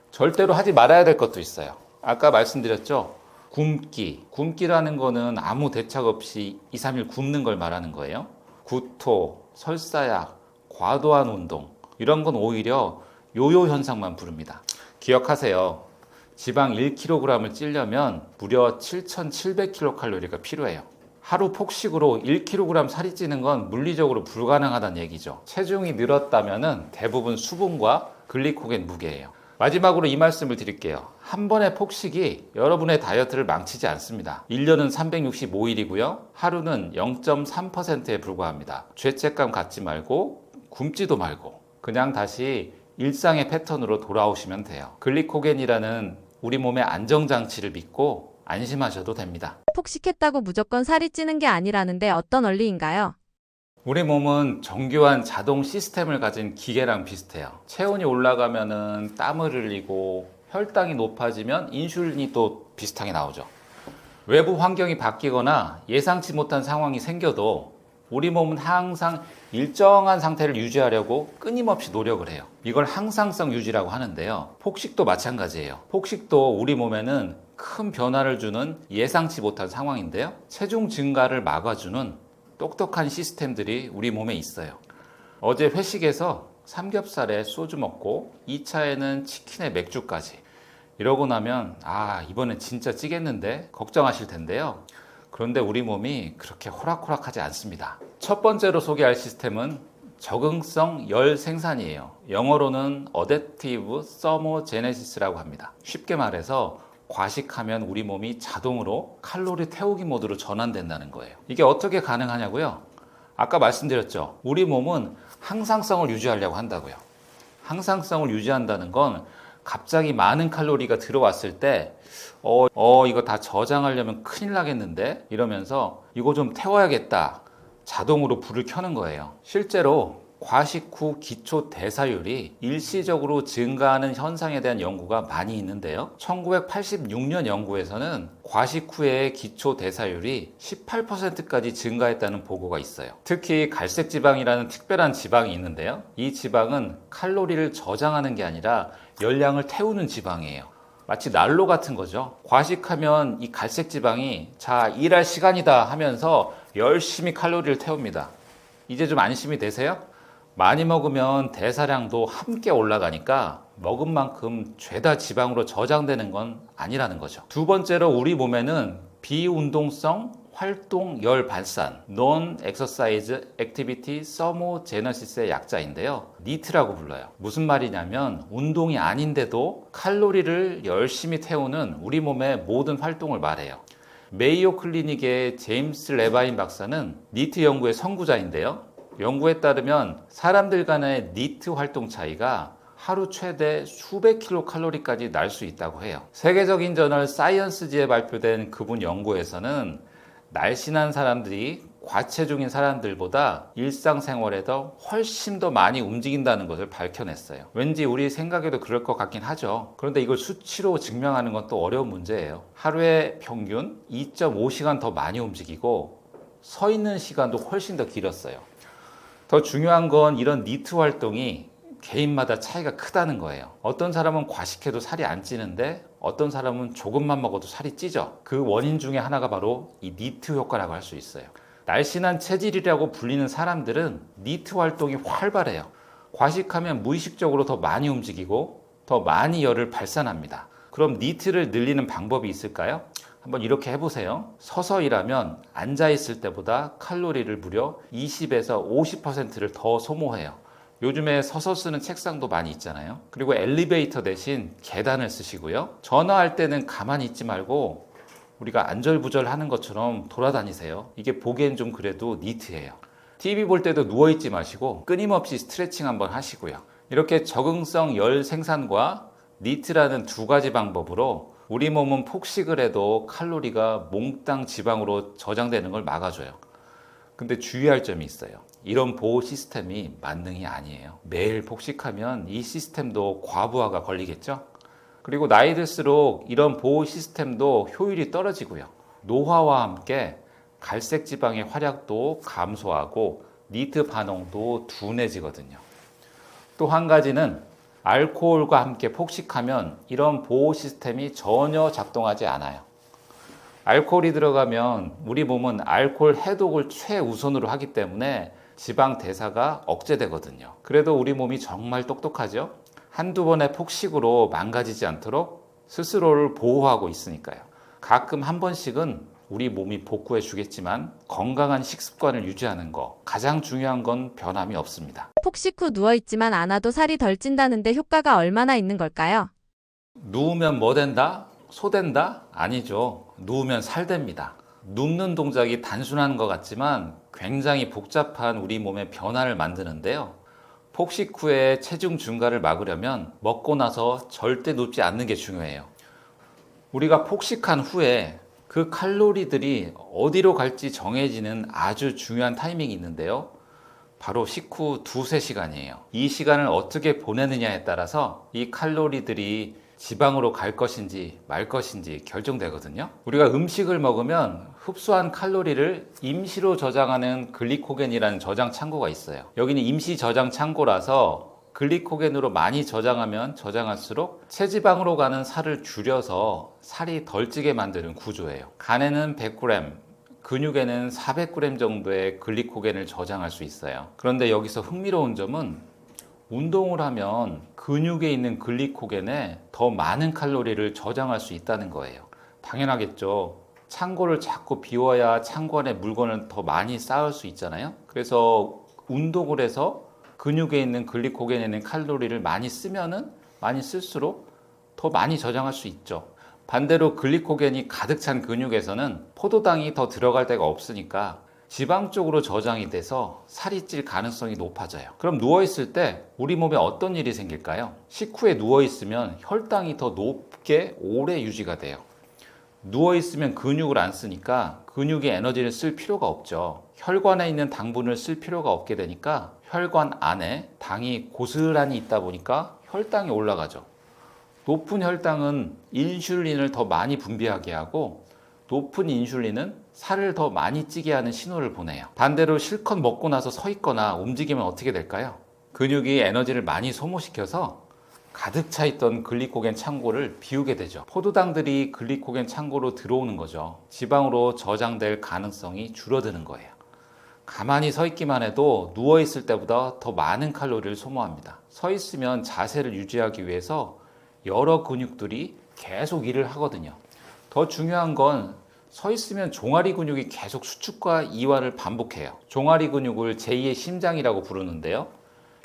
절대로 하지 말아야 될 것도 있어요. 아까 말씀드렸죠? 굶기라는 거는 아무 대책 없이 2-3일 굶는 걸 말하는 거예요. 구토, 설사약, 과도한 운동 이런 건 오히려 요요 현상만 부릅니다. 기억하세요. 지방 1kg을 찌려면 무려 7,700kcal가 필요해요. 하루 폭식으로 1kg 살이 찌는 건 물리적으로 불가능하다는 얘기죠. 체중이 늘었다면 대부분 수분과 글리코겐 무게예요. 마지막으로 이 말씀을 드릴게요. 한 번의 폭식이 여러분의 다이어트를 망치지 않습니다. 1년은 365일이고요. 하루는 0.3%에 불과합니다. 죄책감 갖지 말고 굶지도 말고 그냥 다시 일상의 패턴으로 돌아오시면 돼요. 글리코겐이라는 우리 몸의 안정장치를 믿고 안심하셔도 됩니다. 폭식했다고 무조건 살이 찌는 게 아니라는데 어떤 원리인가요? 우리 몸은 정교한 자동 시스템을 가진 기계랑 비슷해요. 체온이 올라가면은 땀을 흘리고 혈당이 높아지면 인슐린이 또 비슷하게 나오죠. 외부 환경이 바뀌거나 예상치 못한 상황이 생겨도 우리 몸은 항상 일정한 상태를 유지하려고 끊임없이 노력을 해요. 이걸 항상성 유지라고 하는데요. 폭식도 마찬가지예요. 폭식도 우리 몸에는 큰 변화를 주는 예상치 못한 상황인데요. 체중 증가를 막아주는 똑똑한 시스템들이 우리 몸에 있어요. 어제 회식에서 삼겹살에 소주 먹고 2차에는 치킨에 맥주까지 이러고 나면 이번엔 진짜 찌겠는데 걱정하실 텐데요. 그런데 우리 몸이 그렇게 호락호락하지 않습니다. 첫 번째로 소개할 시스템은 적응성 열 생산이에요. 영어로는 Adaptive Thermogenesis라고 합니다. 쉽게 말해서 과식하면 우리 몸이 자동으로 칼로리 태우기 모드로 전환된다는 거예요. 이게 어떻게 가능하냐고요? 아까 말씀드렸죠. 우리 몸은 항상성을 유지하려고 한다고요. 항상성을 유지한다는 건 갑자기 많은 칼로리가 들어왔을 때 이거 다 저장하려면 큰일 나겠는데 이러면서 이거 좀 태워야겠다 자동으로 불을 켜는 거예요. 실제로 과식 후 기초 대사율이 일시적으로 증가하는 현상에 대한 연구가 많이 있는데요. 1986년 연구에서는 과식 후에 기초 대사율이 18%까지 증가했다는 보고가 있어요. 특히 갈색 지방이라는 특별한 지방이 있는데요. 이 지방은 칼로리를 저장하는 게 아니라 열량을 태우는 지방이에요. 마치 난로 같은 거죠. 과식하면 이 갈색 지방이 자, 일할 시간이다 하면서 열심히 칼로리를 태웁니다. 이제 좀 안심이 되세요? 많이 먹으면 대사량도 함께 올라가니까 먹은 만큼 죄다 지방으로 저장되는 건 아니라는 거죠. 두 번째로 우리 몸에는 비운동성 활동 열 발산 Non-Exercise Activity Thermogenesis의 약자인데요. 니트라고 불러요. 무슨 말이냐면 운동이 아닌데도 칼로리를 열심히 태우는 우리 몸의 모든 활동을 말해요. 메이오 클리닉의 제임스 레바인 박사는 니트 연구의 선구자인데요. 연구에 따르면 사람들 간의 니트 활동 차이가 하루 최대 수백 킬로칼로리까지 날 수 있다고 해요. 세계적인 저널 사이언스지에 발표된 그분 연구에서는 날씬한 사람들이 과체중인 사람들보다 일상생활에서 훨씬 더 많이 움직인다는 것을 밝혀냈어요. 왠지 우리 생각에도 그럴 것 같긴 하죠. 그런데 이걸 수치로 증명하는 건 또 어려운 문제예요. 하루에 평균 2.5시간 더 많이 움직이고 서 있는 시간도 훨씬 더 길었어요. 더 중요한 건 이런 니트 활동이 개인마다 차이가 크다는 거예요. 어떤 사람은 과식해도 살이 안 찌는데 어떤 사람은 조금만 먹어도 살이 찌죠. 그 원인 중에 하나가 바로 이 니트 효과라고 할 수 있어요. 날씬한 체질이라고 불리는 사람들은 니트 활동이 활발해요. 과식하면 무의식적으로 더 많이 움직이고 더 많이 열을 발산합니다. 그럼 니트를 늘리는 방법이 있을까요? 한번 이렇게 해보세요. 서서 일하면 앉아있을 때보다 칼로리를 무려 20에서 50%를 더 소모해요. 요즘에 서서 쓰는 책상도 많이 있잖아요. 그리고 엘리베이터 대신 계단을 쓰시고요. 전화할 때는 가만히 있지 말고 우리가 안절부절 하는 것처럼 돌아다니세요. 이게 보기엔 좀 그래도 니트예요. TV 볼 때도 누워있지 마시고 끊임없이 스트레칭 한번 하시고요. 이렇게 적응성 열 생산과 니트라는 두 가지 방법으로 우리 몸은 폭식을 해도 칼로리가 몽땅 지방으로 저장되는 걸 막아줘요. 근데 주의할 점이 있어요. 이런 보호 시스템이 만능이 아니에요. 매일 폭식하면 이 시스템도 과부하가 걸리겠죠? 그리고 나이 들수록 이런 보호 시스템도 효율이 떨어지고요. 노화와 함께 갈색 지방의 활약도 감소하고 니트 반응도 둔해지거든요. 또 한 가지는 알코올과 함께 폭식하면 이런 보호 시스템이 전혀 작동하지 않아요. 알코올이 들어가면 우리 몸은 알코올 해독을 최우선으로 하기 때문에 지방 대사가 억제되거든요. 그래도 우리 몸이 정말 똑똑하죠? 한두 번의 폭식으로 망가지지 않도록 스스로를 보호하고 있으니까요. 가끔 한 번씩은 우리 몸이 복구해 주겠지만 건강한 식습관을 유지하는 거 가장 중요한 건 변함이 없습니다. 폭식 후 누워있지만 않아도 살이 덜 찐다는데 효과가 얼마나 있는 걸까요? 누우면 뭐 된다? 소 된다? 아니죠. 누우면 살 됩니다. 눕는 동작이 단순한 것 같지만 굉장히 복잡한 우리 몸의 변화를 만드는데요. 폭식 후에 체중 증가를 막으려면 먹고 나서 절대 눕지 않는 게 중요해요. 우리가 폭식한 후에 그 칼로리들이 어디로 갈지 정해지는 아주 중요한 타이밍이 있는데요. 바로 식후 2-3시간이에요. 이 시간을 어떻게 보내느냐에 따라서 이 칼로리들이 지방으로 갈 것인지 말 것인지 결정되거든요. 우리가 음식을 먹으면 흡수한 칼로리를 임시로 저장하는 글리코겐이라는 저장 창고가 있어요. 여기는 임시 저장 창고라서 글리코겐으로 많이 저장하면 저장할수록 체지방으로 가는 살을 줄여서 살이 덜 찌게 만드는 구조예요. 간에는 100g, 근육에는 400g 정도의 글리코겐을 저장할 수 있어요. 그런데 여기서 흥미로운 점은 운동을 하면 근육에 있는 글리코겐에 더 많은 칼로리를 저장할 수 있다는 거예요. 당연하겠죠. 창고를 자꾸 비워야 창고 안에 물건을 더 많이 쌓을 수 있잖아요. 그래서 운동을 해서 근육에 있는 글리코겐에 있는 칼로리를 많이 쓰면은 많이 쓸수록 더 많이 저장할 수 있죠. 반대로 글리코겐이 가득 찬 근육에서는 포도당이 더 들어갈 데가 없으니까 지방 쪽으로 저장이 돼서 살이 찔 가능성이 높아져요. 그럼 누워있을 때 우리 몸에 어떤 일이 생길까요? 식후에 누워있으면 혈당이 더 높게 오래 유지가 돼요. 누워있으면 근육을 안 쓰니까 근육에 에너지를 쓸 필요가 없죠. 혈관에 있는 당분을 쓸 필요가 없게 되니까 혈관 안에 당이 고스란히 있다 보니까 혈당이 올라가죠. 높은 혈당은 인슐린을 더 많이 분비하게 하고 높은 인슐린은 살을 더 많이 찌게 하는 신호를 보내요. 반대로 실컷 먹고 나서 서 있거나 움직이면 어떻게 될까요? 근육이 에너지를 많이 소모시켜서 가득 차 있던 글리코겐 창고를 비우게 되죠. 포도당들이 글리코겐 창고로 들어오는 거죠. 지방으로 저장될 가능성이 줄어드는 거예요. 가만히 서 있기만 해도 누워 있을 때보다 더 많은 칼로리를 소모합니다. 서 있으면 자세를 유지하기 위해서 여러 근육들이 계속 일을 하거든요. 더 중요한 건 서 있으면 종아리 근육이 계속 수축과 이완을 반복해요. 종아리 근육을 제2의 심장이라고 부르는데요.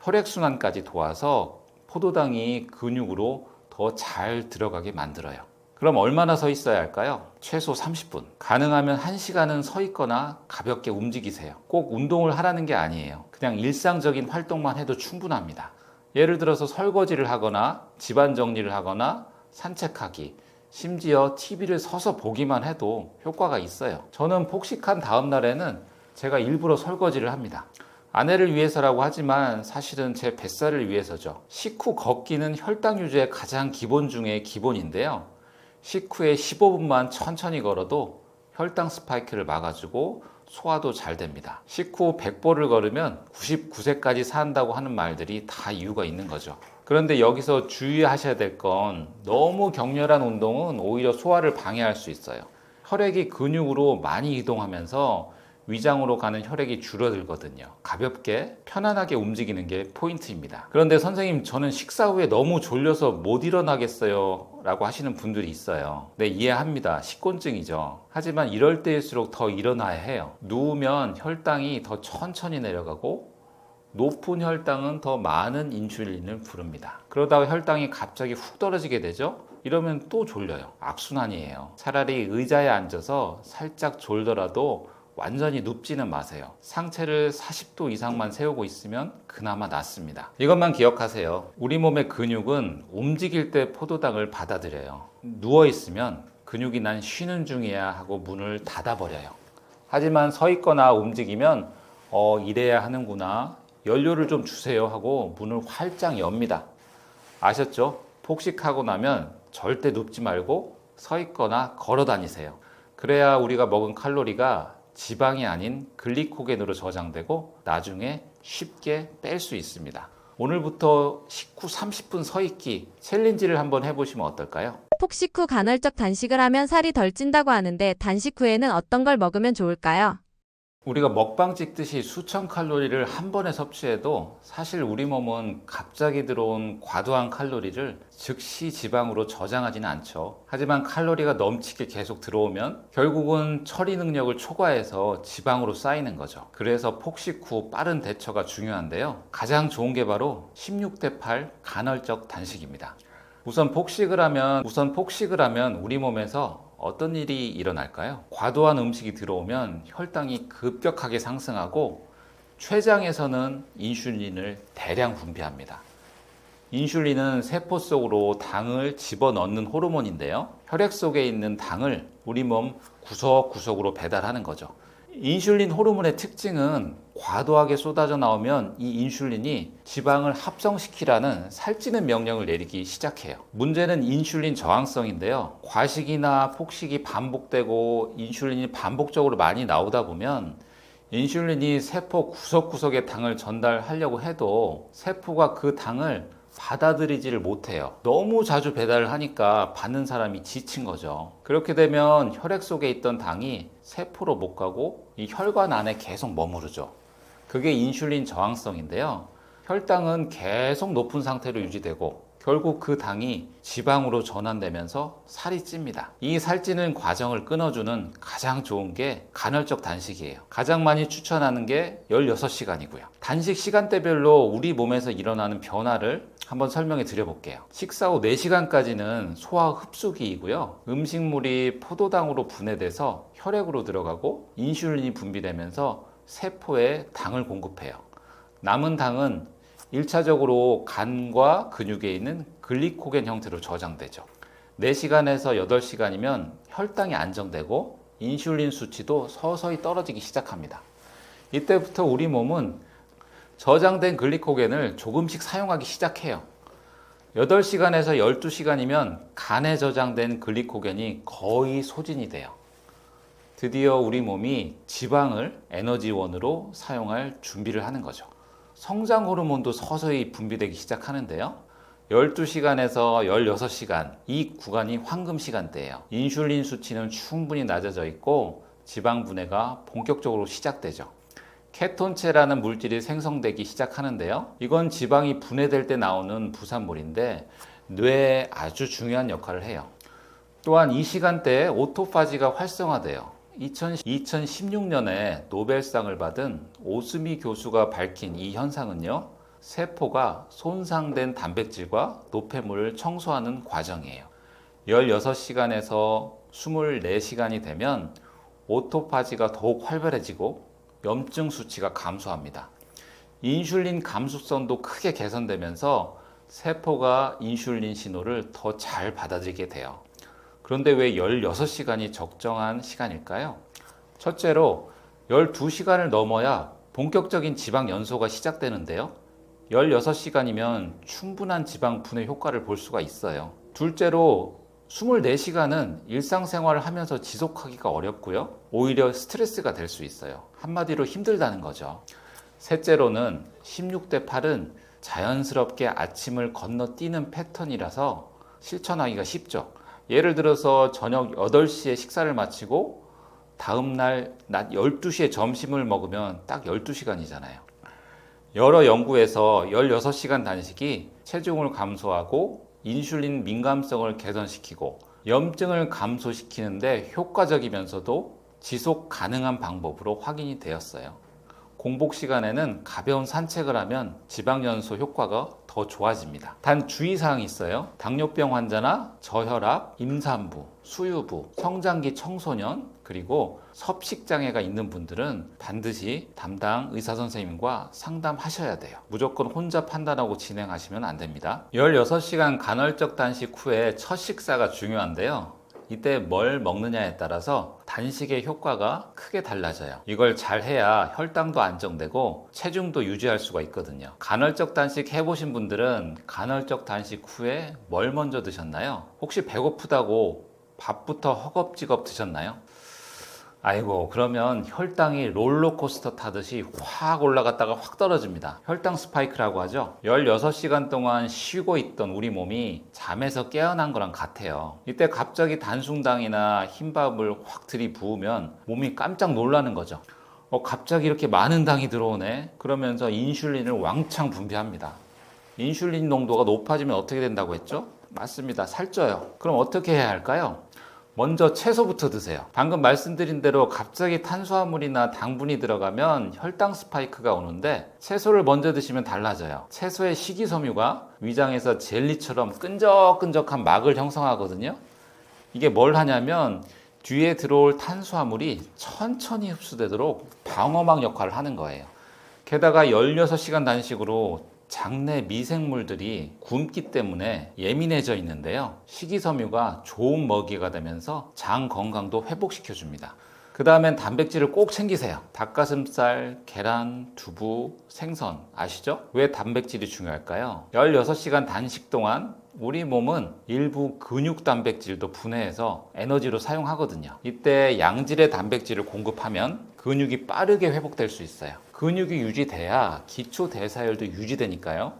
혈액순환까지 도와서 포도당이 근육으로 더 잘 들어가게 만들어요. 그럼 얼마나 서 있어야 할까요? 최소 30분. 가능하면 1시간은 서 있거나 가볍게 움직이세요. 꼭 운동을 하라는 게 아니에요. 그냥 일상적인 활동만 해도 충분합니다. 예를 들어서 설거지를 하거나 집안 정리를 하거나 산책하기, 심지어 TV를 서서 보기만 해도 효과가 있어요. 저는 폭식한 다음 날에는 제가 일부러 설거지를 합니다. 아내를 위해서라고 하지만 사실은 제 뱃살을 위해서죠. 식후 걷기는 혈당 유지의 가장 기본 중에 기본인데요. 식후에 15분만 천천히 걸어도 혈당 스파이크를 막아주고 소화도 잘 됩니다. 식후 100보를 걸으면 99세까지 산다고 하는 말들이 다 이유가 있는 거죠. 그런데 여기서 주의하셔야 될 건 너무 격렬한 운동은 오히려 소화를 방해할 수 있어요. 혈액이 근육으로 많이 이동하면서 위장으로 가는 혈액이 줄어들거든요. 가볍게 편안하게 움직이는 게 포인트입니다. 그런데 선생님, 저는 식사 후에 너무 졸려서 못 일어나겠어요 라고 하시는 분들이 있어요. 네, 이해합니다. 식곤증이죠. 하지만 이럴 때일수록 더 일어나야 해요. 누우면 혈당이 더 천천히 내려가고 높은 혈당은 더 많은 인슐린을 부릅니다. 그러다가 혈당이 갑자기 훅 떨어지게 되죠. 이러면 또 졸려요. 악순환이에요. 차라리 의자에 앉아서 살짝 졸더라도 완전히 눕지는 마세요. 상체를 40도 이상만 세우고 있으면 그나마 낫습니다. 이것만 기억하세요. 우리 몸의 근육은 움직일 때 포도당을 받아들여요. 누워있으면 근육이 난 쉬는 중이야 하고 문을 닫아버려요. 하지만 서 있거나 움직이면 이래야 하는구나, 연료를 좀 주세요 하고 문을 활짝 엽니다. 아셨죠? 폭식하고 나면 절대 눕지 말고 서 있거나 걸어 다니세요. 그래야 우리가 먹은 칼로리가 지방이 아닌 글리코겐으로 저장되고 나중에 쉽게 뺄 수 있습니다. 오늘부터 식후 30분 서 있기 챌린지를 한번 해보시면 어떨까요? 폭식 후 간헐적 단식을 하면 살이 덜 찐다고 하는데 단식 후에는 어떤 걸 먹으면 좋을까요? 우리가 먹방 찍듯이 수천 칼로리를 한 번에 섭취해도 사실 우리 몸은 갑자기 들어온 과도한 칼로리를 즉시 지방으로 저장하지는 않죠. 하지만 칼로리가 넘치게 계속 들어오면 결국은 처리 능력을 초과해서 지방으로 쌓이는 거죠. 그래서 폭식 후 빠른 대처가 중요한데요. 가장 좋은 게 바로 16대 8 간헐적 단식입니다. 우선 폭식을 하면 우리 몸에서 어떤 일이 일어날까요? 과도한 음식이 들어오면 혈당이 급격하게 상승하고 췌장에서는 인슐린을 대량 분비합니다. 인슐린은 세포 속으로 당을 집어넣는 호르몬인데요. 혈액 속에 있는 당을 우리 몸 구석구석으로 배달하는 거죠. 인슐린 호르몬의 특징은 과도하게 쏟아져 나오면 이 인슐린이 지방을 합성시키라는 살찌는 명령을 내리기 시작해요. 문제는 인슐린 저항성인데요. 과식이나 폭식이 반복되고 인슐린이 반복적으로 많이 나오다 보면 인슐린이 세포 구석구석에 당을 전달하려고 해도 세포가 그 당을 받아들이지를 못해요. 너무 자주 배달을 하니까 받는 사람이 지친 거죠. 그렇게 되면 혈액 속에 있던 당이 세포로 못 가고 이 혈관 안에 계속 머무르죠. 그게 인슐린 저항성인데요. 혈당은 계속 높은 상태로 유지되고 결국 그 당이 지방으로 전환되면서 살이 찝니다. 이 살찌는 과정을 끊어주는 가장 좋은 게 간헐적 단식이에요. 가장 많이 추천하는 게 16시간이고요. 단식 시간대별로 우리 몸에서 일어나는 변화를 한번 설명해 드려볼게요. 식사 후 4시간까지는 소화 흡수기이고요. 음식물이 포도당으로 분해돼서 혈액으로 들어가고 인슐린이 분비되면서 세포에 당을 공급해요. 남은 당은 1차적으로 간과 근육에 있는 글리코겐 형태로 저장되죠. 4시간에서 8시간이면 혈당이 안정되고 인슐린 수치도 서서히 떨어지기 시작합니다. 이때부터 우리 몸은 저장된 글리코겐을 조금씩 사용하기 시작해요. 8시간에서 12시간이면 간에 저장된 글리코겐이 거의 소진이 돼요. 드디어 우리 몸이 지방을 에너지원으로 사용할 준비를 하는 거죠. 성장 호르몬도 서서히 분비되기 시작하는데요. 12시간에서 16시간, 이 구간이 황금 시간대예요. 인슐린 수치는 충분히 낮아져 있고 지방 분해가 본격적으로 시작되죠. 케톤체라는 물질이 생성되기 시작하는데요. 이건 지방이 분해될 때 나오는 부산물인데 뇌에 아주 중요한 역할을 해요. 또한 이 시간대에 오토파지가 활성화돼요. 2016년에 노벨상을 받은 오스미 교수가 밝힌 이 현상은요, 세포가 손상된 단백질과 노폐물을 청소하는 과정이에요. 16시간에서 24시간이 되면 오토파지가 더욱 활발해지고 염증 수치가 감소합니다. 인슐린 감수성도 크게 개선되면서 세포가 인슐린 신호를 더 잘 받아들이게 돼요. 그런데 왜 16시간이 적정한 시간일까요? 첫째로 12시간을 넘어야 본격적인 지방 연소가 시작되는데요. 16시간이면 충분한 지방 분해 효과를 볼 수가 있어요. 둘째로 24시간은 일상생활을 하면서 지속하기가 어렵고요. 오히려 스트레스가 될 수 있어요. 한마디로 힘들다는 거죠. 셋째로는 16대 8은 자연스럽게 아침을 건너뛰는 패턴이라서 실천하기가 쉽죠. 예를 들어서 저녁 8시에 식사를 마치고 다음날 낮 12시에 점심을 먹으면 딱 12시간이잖아요. 여러 연구에서 16시간 단식이 체중을 감소하고 인슐린 민감성을 개선시키고 염증을 감소시키는데 효과적이면서도 지속 가능한 방법으로 확인이 되었어요. 공복 시간에는 가벼운 산책을 하면 지방 연소 효과가 더 좋아집니다. 단 주의사항이 있어요. 당뇨병 환자나 저혈압, 임산부, 수유부, 성장기 청소년, 그리고 섭식장애가 있는 분들은 반드시 담당 의사선생님과 상담하셔야 돼요. 무조건 혼자 판단하고 진행하시면 안 됩니다. 16시간 간헐적 단식 후에 첫 식사가 중요한데요. 이때 뭘 먹느냐에 따라서 단식의 효과가 크게 달라져요. 이걸 잘 해야 혈당도 안정되고 체중도 유지할 수가 있거든요. 간헐적 단식 해보신 분들은 간헐적 단식 후에 뭘 먼저 드셨나요? 혹시 배고프다고 밥부터 허겁지겁 드셨나요? 아이고, 그러면 혈당이 롤러코스터 타듯이 확 올라갔다가 확 떨어집니다. 혈당 스파이크라고 하죠. 16시간 동안 쉬고 있던 우리 몸이 잠에서 깨어난 거랑 같아요. 이때 갑자기 단순당이나 흰밥을 확 들이부으면 몸이 깜짝 놀라는 거죠. 갑자기 이렇게 많은 당이 들어오네? 그러면서 인슐린을 왕창 분비합니다. 인슐린 농도가 높아지면 어떻게 된다고 했죠? 맞습니다. 살쪄요. 그럼 어떻게 해야 할까요? 먼저 채소부터 드세요. 방금 말씀드린 대로 갑자기 탄수화물이나 당분이 들어가면 혈당 스파이크가 오는데 채소를 먼저 드시면 달라져요. 채소의 식이섬유가 위장에서 젤리처럼 끈적끈적한 막을 형성하거든요. 이게 뭘 하냐면 뒤에 들어올 탄수화물이 천천히 흡수되도록 방어막 역할을 하는 거예요. 게다가 16시간 단식으로 장내 미생물들이 굶기 때문에 예민해져 있는데요. 식이섬유가 좋은 먹이가 되면서 장 건강도 회복시켜줍니다. 그 다음엔 단백질을 꼭 챙기세요. 닭가슴살, 계란, 두부, 생선 아시죠? 왜 단백질이 중요할까요? 16시간 단식 동안 우리 몸은 일부 근육 단백질도 분해해서 에너지로 사용하거든요. 이때 양질의 단백질을 공급하면 근육이 빠르게 회복될 수 있어요. 근육이 유지돼야 기초 대사율도 유지되니까요.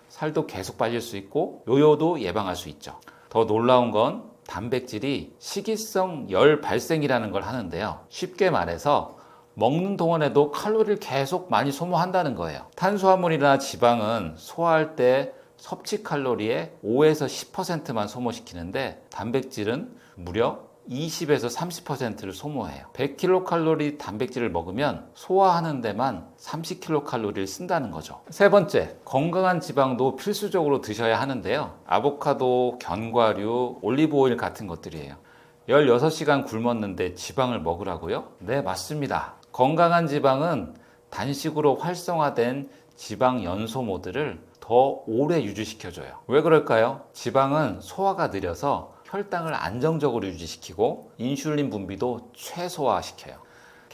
살도 계속 빠질 수 있고 요요도 예방할 수 있죠. 더 놀라운 건 단백질이 식이성 열 발생이라는 걸 하는데요. 쉽게 말해서 먹는 동안에도 칼로리를 계속 많이 소모한다는 거예요. 탄수화물이나 지방은 소화할 때 섭취 칼로리의 5에서 10%만 소모시키는데 단백질은 무려 20에서 30%를 소모해요. 100kcal 단백질을 먹으면 소화하는 데만 30kcal를 쓴다는 거죠. 세 번째, 건강한 지방도 필수적으로 드셔야 하는데요. 아보카도, 견과류, 올리브오일 같은 것들이에요. 16시간 굶었는데 지방을 먹으라고요? 네, 맞습니다. 건강한 지방은 단식으로 활성화된 지방 연소 모드를 더 오래 유지시켜줘요. 왜 그럴까요? 지방은 소화가 느려서 혈당을 안정적으로 유지시키고 인슐린 분비도 최소화시켜요.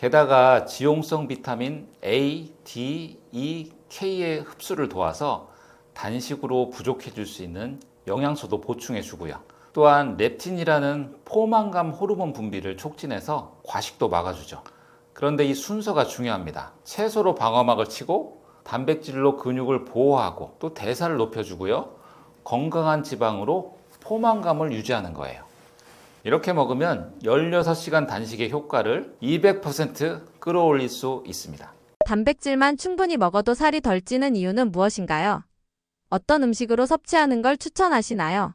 게다가 지용성 비타민 A, D, E, K의 흡수를 도와서 단식으로 부족해질 수 있는 영양소도 보충해 주고요. 또한 렙틴이라는 포만감 호르몬 분비를 촉진해서 과식도 막아주죠. 그런데 이 순서가 중요합니다. 채소로 방어막을 치고 단백질로 근육을 보호하고 또 대사를 높여주고요. 건강한 지방으로 포만감을 유지하는 거예요. 이렇게 먹으면 16시간 단식의 효과를 200% 끌어올릴 수 있습니다. 단백질만 충분히 먹어도 살이 덜 찌는 이유는 무엇인가요? 어떤 음식으로 섭취하는 걸 추천하시나요?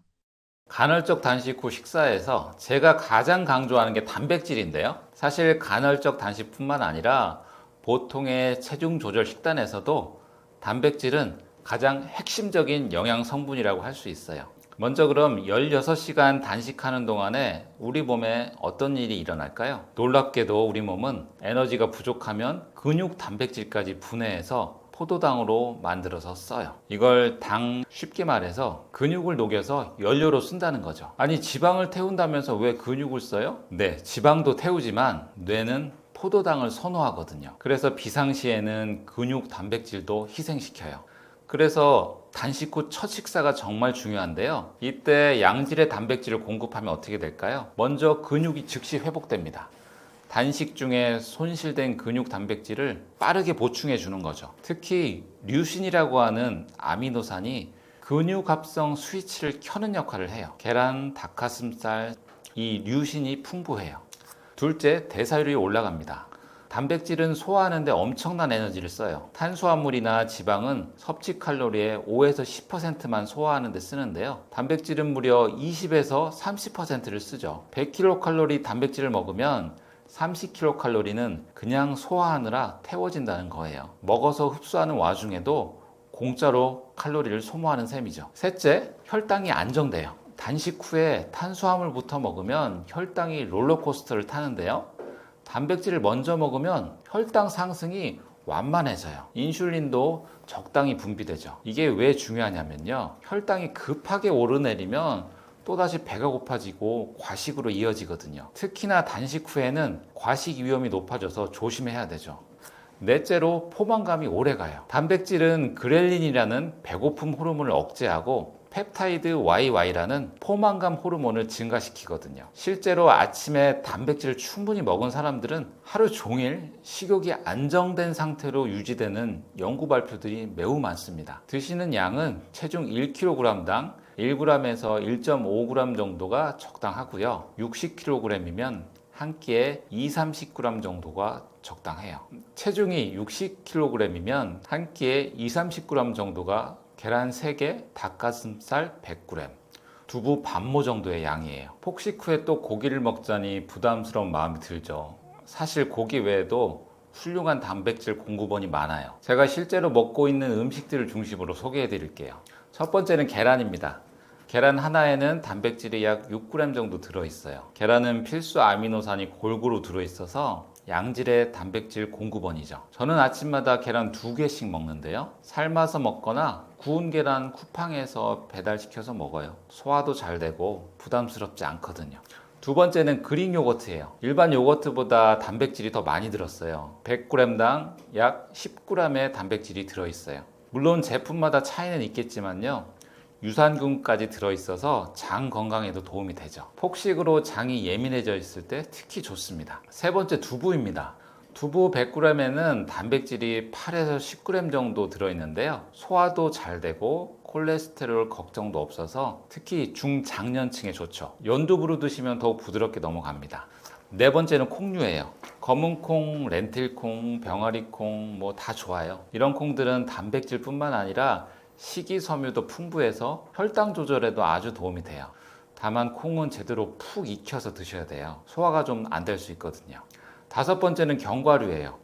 간헐적 단식 후 식사에서 제가 가장 강조하는 게 단백질인데요. 사실 간헐적 단식뿐만 아니라 보통의 체중 조절 식단에서도 단백질은 가장 핵심적인 영양 성분이라고 할 수 있어요. 먼저 그럼 16시간 단식하는 동안에 우리 몸에 어떤 일이 일어날까요? 놀랍게도 우리 몸은 에너지가 부족하면 근육 단백질까지 분해해서 포도당으로 만들어서 써요. 이걸 쉽게 말해서 근육을 녹여서 연료로 쓴다는 거죠. 아니, 지방을 태운다면서 왜 근육을 써요? 네, 지방도 태우지만 뇌는 포도당을 선호하거든요. 그래서 비상시에는 근육 단백질도 희생시켜요. 그래서 단식 후 첫 식사가 정말 중요한데요. 이때 양질의 단백질을 공급하면 어떻게 될까요? 먼저 근육이 즉시 회복됩니다. 단식 중에 손실된 근육 단백질을 빠르게 보충해 주는 거죠. 특히 류신이라고 하는 아미노산이 근육 합성 스위치를 켜는 역할을 해요. 계란, 닭가슴살, 이 류신이 풍부해요. 둘째, 대사율이 올라갑니다. 단백질은 소화하는데 엄청난 에너지를 써요. 탄수화물이나 지방은 섭취 칼로리의 5에서 10%만 소화하는 데 쓰는데요. 단백질은 무려 20에서 30%를 쓰죠. 100kcal 단백질을 먹으면 30kcal는 그냥 소화하느라 태워진다는 거예요. 먹어서 흡수하는 와중에도 공짜로 칼로리를 소모하는 셈이죠. 셋째, 혈당이 안정돼요. 단식 후에 탄수화물부터 먹으면 혈당이 롤러코스터를 타는데요. 단백질을 먼저 먹으면 혈당 상승이 완만해져요. 인슐린도 적당히 분비되죠. 이게 왜 중요하냐면요. 혈당이 급하게 오르내리면 또다시 배가 고파지고 과식으로 이어지거든요. 특히나 단식 후에는 과식 위험이 높아져서 조심해야 되죠. 넷째로 포만감이 오래가요. 단백질은 그렐린이라는 배고픔 호르몬을 억제하고 펩타이드 YY라는 포만감 호르몬을 증가시키거든요. 실제로 아침에 단백질을 충분히 먹은 사람들은 하루 종일 식욕이 안정된 상태로 유지되는 연구 발표들이 매우 많습니다. 드시는 양은 체중 1kg당 1g에서 1.5g 정도가 적당하고요. 60kg이면 한 끼에 2-30g 정도가 적당해요. 체중이 60kg이면 한 끼에 2-30g 정도가 계란 3개, 닭가슴살 100g, 두부 반모 정도의 양이에요. 폭식 후에 또 고기를 먹자니 부담스러운 마음이 들죠. 사실 고기 외에도 훌륭한 단백질 공급원이 많아요. 제가 실제로 먹고 있는 음식들을 중심으로 소개해 드릴게요. 첫 번째는 계란입니다. 계란 하나에는 단백질이 약 6g 정도 들어있어요. 계란은 필수 아미노산이 골고루 들어있어서 양질의 단백질 공급원이죠. 저는 아침마다 계란 2개씩 먹는데요. 삶아서 먹거나 구운 계란 쿠팡에서 배달시켜서 먹어요. 소화도 잘 되고 부담스럽지 않거든요. 두 번째는 그릭 요거트예요. 일반 요거트보다 단백질이 더 많이 들었어요. 100g당 약 10g의 단백질이 들어있어요. 물론 제품마다 차이는 있겠지만요. 유산균까지 들어있어서 장 건강에도 도움이 되죠. 폭식으로 장이 예민해져 있을 때 특히 좋습니다. 세 번째, 두부입니다. 두부 100g에는 단백질이 8에서 10g 정도 들어있는데요. 소화도 잘 되고 콜레스테롤 걱정도 없어서 특히 중장년층에 좋죠. 연두부로 드시면 더욱 부드럽게 넘어갑니다. 네 번째는 콩류예요. 검은콩, 렌틸콩, 병아리콩 뭐 다 좋아요. 이런 콩들은 단백질뿐만 아니라 식이섬유도 풍부해서 혈당 조절에도 아주 도움이 돼요. 다만 콩은 제대로 푹 익혀서 드셔야 돼요. 소화가 좀 안 될 수 있거든요. 다섯 번째는 견과류예요.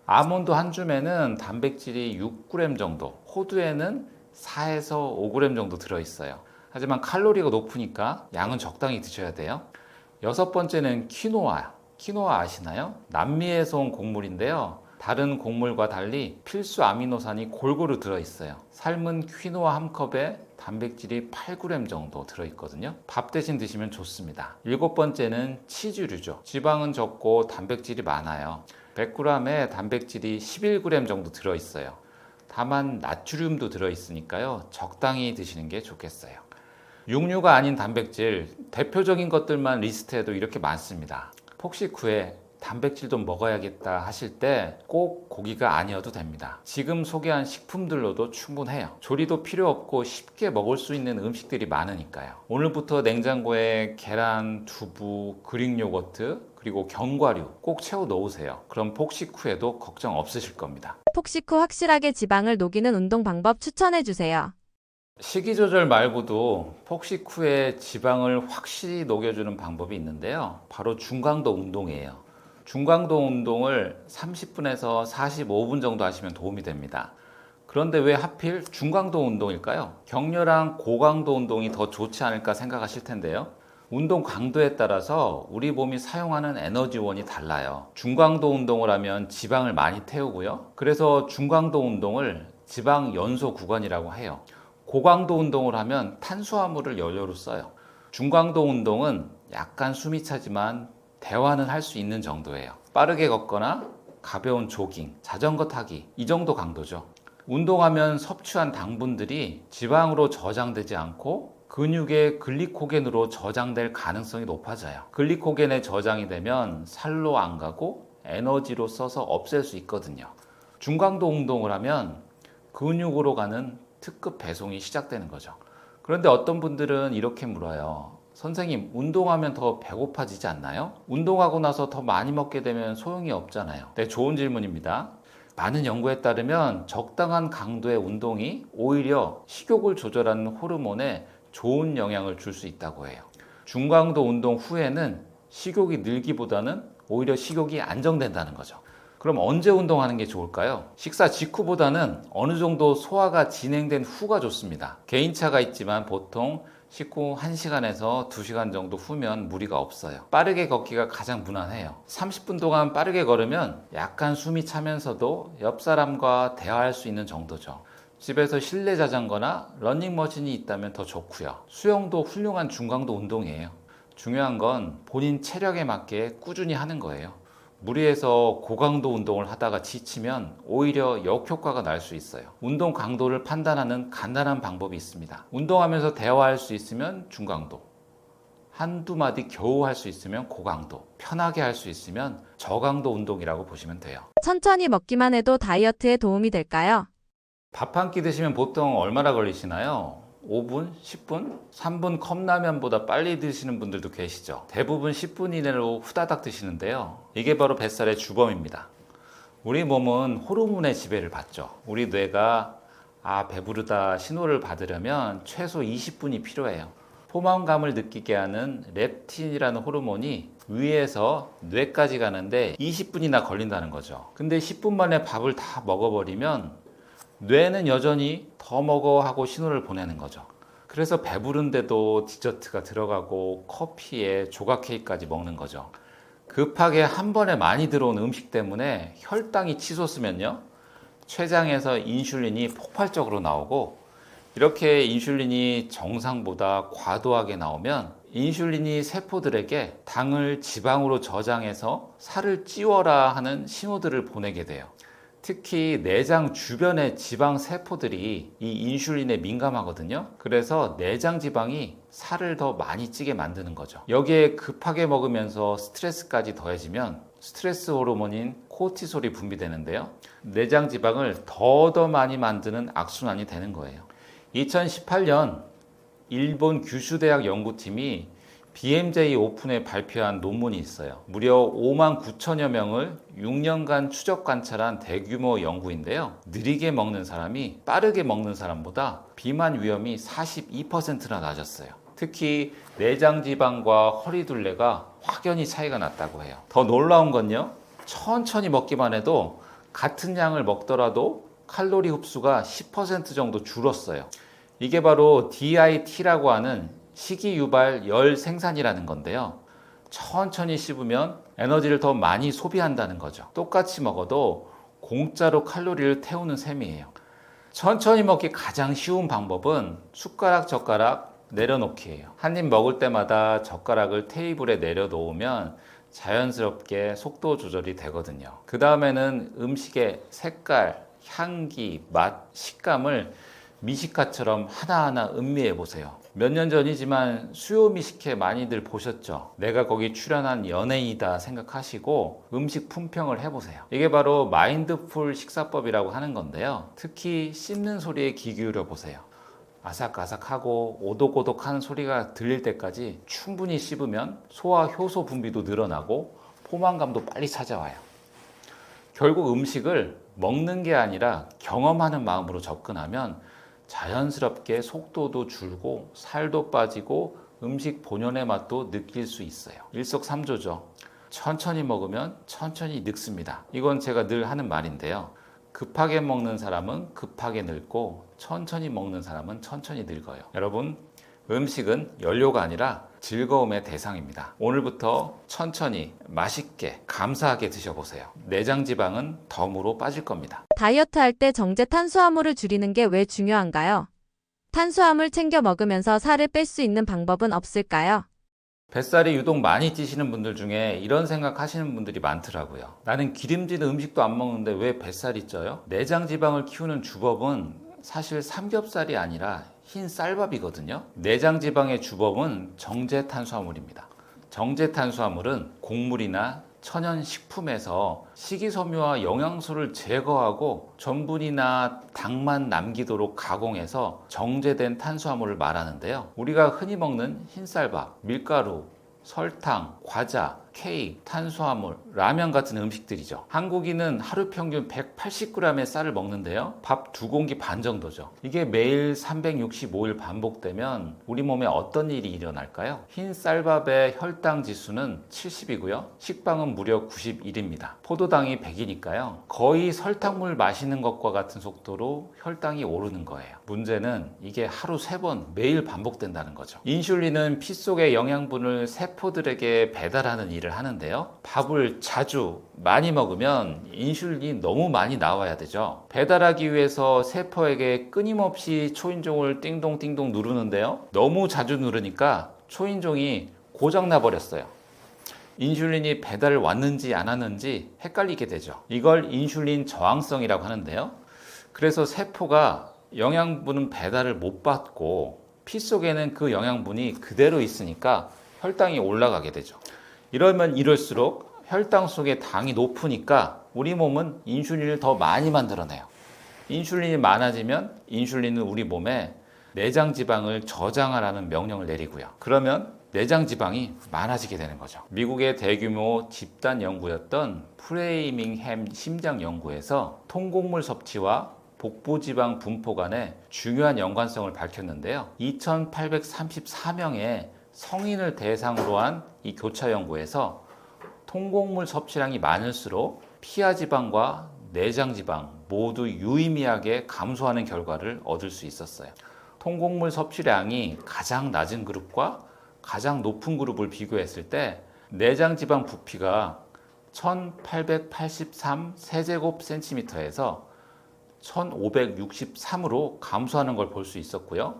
아몬드 한 줌에는 단백질이 6g 정도, 호두에는 4에서 5g 정도 들어있어요. 하지만 칼로리가 높으니까 양은 적당히 드셔야 돼요. 여섯 번째는 키노아. 키노아 아시나요? 남미에서 온 곡물인데요. 다른 곡물과 달리 필수 아미노산이 골고루 들어있어요. 삶은 퀴노아 한 컵에 단백질이 8g 정도 들어있거든요. 밥 대신 드시면 좋습니다. 일곱 번째는 치즈류죠. 지방은 적고 단백질이 많아요. 100g에 단백질이 11g 정도 들어있어요. 다만 나트륨도 들어있으니까요. 적당히 드시는 게 좋겠어요. 육류가 아닌 단백질, 대표적인 것들만 리스트해도 이렇게 많습니다. 폭식 후에 단백질 좀 먹어야겠다 하실 때 꼭 고기가 아니어도 됩니다. 지금 소개한 식품들로도 충분해요. 조리도 필요 없고 쉽게 먹을 수 있는 음식들이 많으니까요. 오늘부터 냉장고에 계란, 두부, 그릭 요거트, 그리고 견과류 꼭 채워 놓으세요. 그럼 폭식 후에도 걱정 없으실 겁니다. 폭식 후 확실하게 지방을 녹이는 운동 방법 추천해 주세요. 식이 조절 말고도 폭식 후에 지방을 확실히 녹여주는 방법이 있는데요. 바로 중강도 운동이에요. 중강도 운동을 30분에서 45분 정도 하시면 도움이 됩니다. 그런데 왜 하필 중강도 운동일까요? 격렬한 고강도 운동이 더 좋지 않을까 생각하실 텐데요. 운동 강도에 따라서 우리 몸이 사용하는 에너지원이 달라요. 중강도 운동을 하면 지방을 많이 태우고요. 그래서 중강도 운동을 지방 연소 구간이라고 해요. 고강도 운동을 하면 탄수화물을 연료로 써요. 중강도 운동은 약간 숨이 차지만 대화는 할 수 있는 정도예요. 빠르게 걷거나 가벼운 조깅, 자전거 타기 이 정도 강도죠. 운동하면 섭취한 당분들이 지방으로 저장되지 않고 근육의 글리코겐으로 저장될 가능성이 높아져요. 글리코겐에 저장이 되면 살로 안 가고 에너지로 써서 없앨 수 있거든요. 중강도 운동을 하면 근육으로 가는 특급 배송이 시작되는 거죠. 그런데 어떤 분들은 이렇게 물어요. 선생님, 운동하면 더 배고파지지 않나요? 운동하고 나서 더 많이 먹게 되면 소용이 없잖아요. 네, 좋은 질문입니다. 많은 연구에 따르면 적당한 강도의 운동이 오히려 식욕을 조절하는 호르몬에 좋은 영향을 줄 수 있다고 해요. 중강도 운동 후에는 식욕이 늘기보다는 오히려 식욕이 안정된다는 거죠. 그럼 언제 운동하는 게 좋을까요? 식사 직후보다는 어느 정도 소화가 진행된 후가 좋습니다. 개인차가 있지만 보통 식후 1시간에서 2시간 정도 후면 무리가 없어요. 빠르게 걷기가 가장 무난해요. 30분 동안 빠르게 걸으면 약간 숨이 차면서도 옆 사람과 대화할 수 있는 정도죠. 집에서 실내 자전거나 러닝머신이 있다면 더 좋고요. 수영도 훌륭한 중강도 운동이에요. 중요한 건 본인 체력에 맞게 꾸준히 하는 거예요. 무리해서 고강도 운동을 하다가 지치면 오히려 역효과가 날 수 있어요. 운동 강도를 판단하는 간단한 방법이 있습니다. 운동하면서 대화할 수 있으면 중강도, 한두 마디 겨우 할 수 있으면 고강도, 편하게 할 수 있으면 저강도 운동이라고 보시면 돼요. 천천히 먹기만 해도 다이어트에 도움이 될까요? 밥 한 끼 드시면 보통 얼마나 걸리시나요? 5분? 10분? 3분 컵라면보다 빨리 드시는 분들도 계시죠. 대부분 10분 이내로 후다닥 드시는데요. 이게 바로 뱃살의 주범입니다. 우리 몸은 호르몬의 지배를 받죠. 우리 뇌가 배부르다 신호를 받으려면 최소 20분이 필요해요. 포만감을 느끼게 하는 렙틴이라는 호르몬이 위에서 뇌까지 가는데 20분이나 걸린다는 거죠. 근데 10분 만에 밥을 다 먹어버리면 뇌는 여전히 더 먹어 하고 신호를 보내는 거죠. 그래서 배부른데도 디저트가 들어가고 커피에 조각 케이크까지 먹는 거죠. 급하게 한 번에 많이 들어온 음식 때문에 혈당이 치솟으면요, 췌장에서 인슐린이 폭발적으로 나오고, 이렇게 인슐린이 정상보다 과도하게 나오면 인슐린이 세포들에게 당을 지방으로 저장해서 살을 찌워라 하는 신호들을 보내게 돼요. 특히 내장 주변의 지방 세포들이 이 인슐린에 민감하거든요. 그래서 내장 지방이 살을 더 많이 찌게 만드는 거죠. 여기에 급하게 먹으면서 스트레스까지 더해지면 스트레스 호르몬인 코티솔이 분비되는데요. 내장 지방을 더 많이 만드는 악순환이 되는 거예요. 2018년 일본 규슈대학 연구팀이 BMJ 오픈에 발표한 논문이 있어요. 무려 5만 9천여 명을 6년간 추적 관찰한 대규모 연구인데요. 느리게 먹는 사람이 빠르게 먹는 사람보다 비만 위험이 42%나 낮았어요. 특히 내장 지방과 허리둘레가 확연히 차이가 났다고 해요. 더 놀라운 건요, 천천히 먹기만 해도 같은 양을 먹더라도 칼로리 흡수가 10% 정도 줄었어요. 이게 바로 DIT라고 하는 식이유발 열 생산이라는 건데요. 천천히 씹으면 에너지를 더 많이 소비한다는 거죠. 똑같이 먹어도 공짜로 칼로리를 태우는 셈이에요. 천천히 먹기 가장 쉬운 방법은 숟가락 젓가락 내려놓기예요. 한 입 먹을 때마다 젓가락을 테이블에 내려놓으면 자연스럽게 속도 조절이 되거든요. 그 다음에는 음식의 색깔, 향기, 맛, 식감을 미식가처럼 하나하나 음미해 보세요. 몇 년 전이지만 수요 미식회 많이들 보셨죠? 내가 거기 출연한 연예인이다 생각하시고 음식 품평을 해보세요. 이게 바로 마인드풀 식사법이라고 하는 건데요. 특히 씹는 소리에 귀 기울여 보세요. 아삭아삭하고 오독오독하는 소리가 들릴 때까지 충분히 씹으면 소화 효소 분비도 늘어나고 포만감도 빨리 찾아와요. 결국 음식을 먹는 게 아니라 경험하는 마음으로 접근하면 자연스럽게 속도도 줄고 살도 빠지고 음식 본연의 맛도 느낄 수 있어요. 일석삼조죠. 천천히 먹으면 천천히 늙습니다. 이건 제가 늘 하는 말인데요. 급하게 먹는 사람은 급하게 늙고 천천히 먹는 사람은 천천히 늙어요. 여러분, 음식은 연료가 아니라 즐거움의 대상입니다. 오늘부터 천천히 맛있게 감사하게 드셔보세요. 내장 지방은 덤으로 빠질 겁니다. 다이어트 할 때 정제 탄수화물을 줄이는 게 왜 중요한가요? 탄수화물 챙겨 먹으면서 살을 뺄 수 있는 방법은 없을까요? 뱃살이 유독 많이 찌시는 분들 중에 이런 생각 하시는 분들이 많더라고요. 나는 기름진 음식도 안 먹는데 왜 뱃살이 쪄요? 내장 지방을 키우는 주법은 사실 삼겹살이 아니라 흰 쌀밥이거든요. 내장 지방의 주범은 정제 탄수화물입니다. 정제 탄수화물은 곡물이나 천연 식품에서 식이섬유와 영양소를 제거하고 전분이나 당만 남기도록 가공해서 정제된 탄수화물을 말하는데요. 우리가 흔히 먹는 흰쌀밥, 밀가루, 설탕, 과자, 케이크, 탄수화물, 라면 같은 음식들이죠. 한국인은 하루 평균 180g의 쌀을 먹는데요. 밥 2공기 반 정도죠. 이게 매일 365일 반복되면 우리 몸에 어떤 일이 일어날까요? 흰 쌀밥의 혈당 지수는 70이고요. 식빵은 무려 91입니다. 포도당이 100이니까요. 거의 설탕물 마시는 것과 같은 속도로 혈당이 오르는 거예요. 문제는 이게 하루 3번 매일 반복된다는 거죠. 인슐린은 피 속의 영양분을 세포들에게 배달하는 일을 하는데요. 밥을 자주 많이 먹으면 인슐린이 너무 많이 나와야 되죠. 배달하기 위해서 세포에게 끊임없이 초인종을 띵동띵동 누르는데요. 너무 자주 누르니까 초인종이 고장나 버렸어요. 인슐린이 배달을 왔는지 안 왔는지 헷갈리게 되죠. 이걸 인슐린 저항성이라고 하는데요. 그래서 세포가 영양분은 배달을 못 받고 피 속에는 그 영양분이 그대로 있으니까 혈당이 올라가게 되죠. 이러면 이럴수록 혈당 속에 당이 높으니까 우리 몸은 인슐린을 더 많이 만들어내요. 인슐린이 많아지면 인슐린은 우리 몸에 내장 지방을 저장하라는 명령을 내리고요. 그러면 내장 지방이 많아지게 되는 거죠. 미국의 대규모 집단 연구였던 프레이밍햄 심장 연구에서 통곡물 섭취와 복부지방 분포 간의 중요한 연관성을 밝혔는데요. 2,834명의 성인을 대상으로 한 이 교차 연구에서 통곡물 섭취량이 많을수록 피하지방과 내장지방 모두 유의미하게 감소하는 결과를 얻을 수 있었어요. 통곡물 섭취량이 가장 낮은 그룹과 가장 높은 그룹을 비교했을 때 내장지방 부피가 1883 세제곱센티미터에서 1563으로 감소하는 걸 볼 수 있었고요.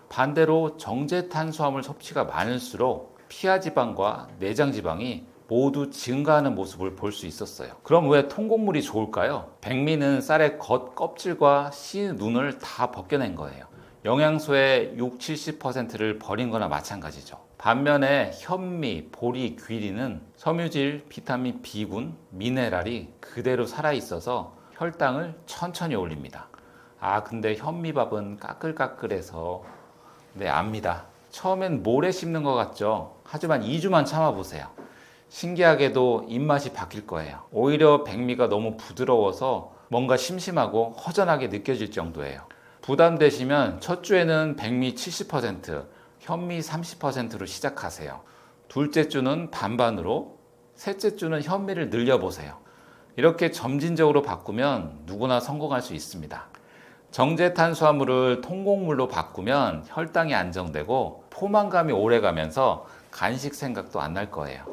반대로 정제 탄수화물 섭취가 많을수록 피하지방과 내장지방이 모두 증가하는 모습을 볼 수 있었어요. 그럼 왜 통곡물이 좋을까요? 백미는 쌀의 겉 껍질과 씨 눈을 다 벗겨낸 거예요. 영양소의 60-70%를 버린 거나 마찬가지죠. 반면에 현미, 보리, 귀리는 섬유질, 비타민 B군, 미네랄이 그대로 살아있어서 혈당을 천천히 올립니다. 근데 현미밥은 까끌까끌해서 압니다. 처음엔 모래 씹는 것 같죠? 하지만 2주만 참아보세요. 신기하게도 입맛이 바뀔 거예요. 오히려 백미가 너무 부드러워서 뭔가 심심하고 허전하게 느껴질 정도예요. 부담되시면 첫 주에는 백미 70%, 현미 30%로 시작하세요. 둘째 주는 반반으로, 셋째 주는 현미를 늘려보세요. 이렇게 점진적으로 바꾸면 누구나 성공할 수 있습니다. 정제 탄수화물을 통곡물로 바꾸면 혈당이 안정되고 포만감이 오래가면서 간식 생각도 안 날 거예요.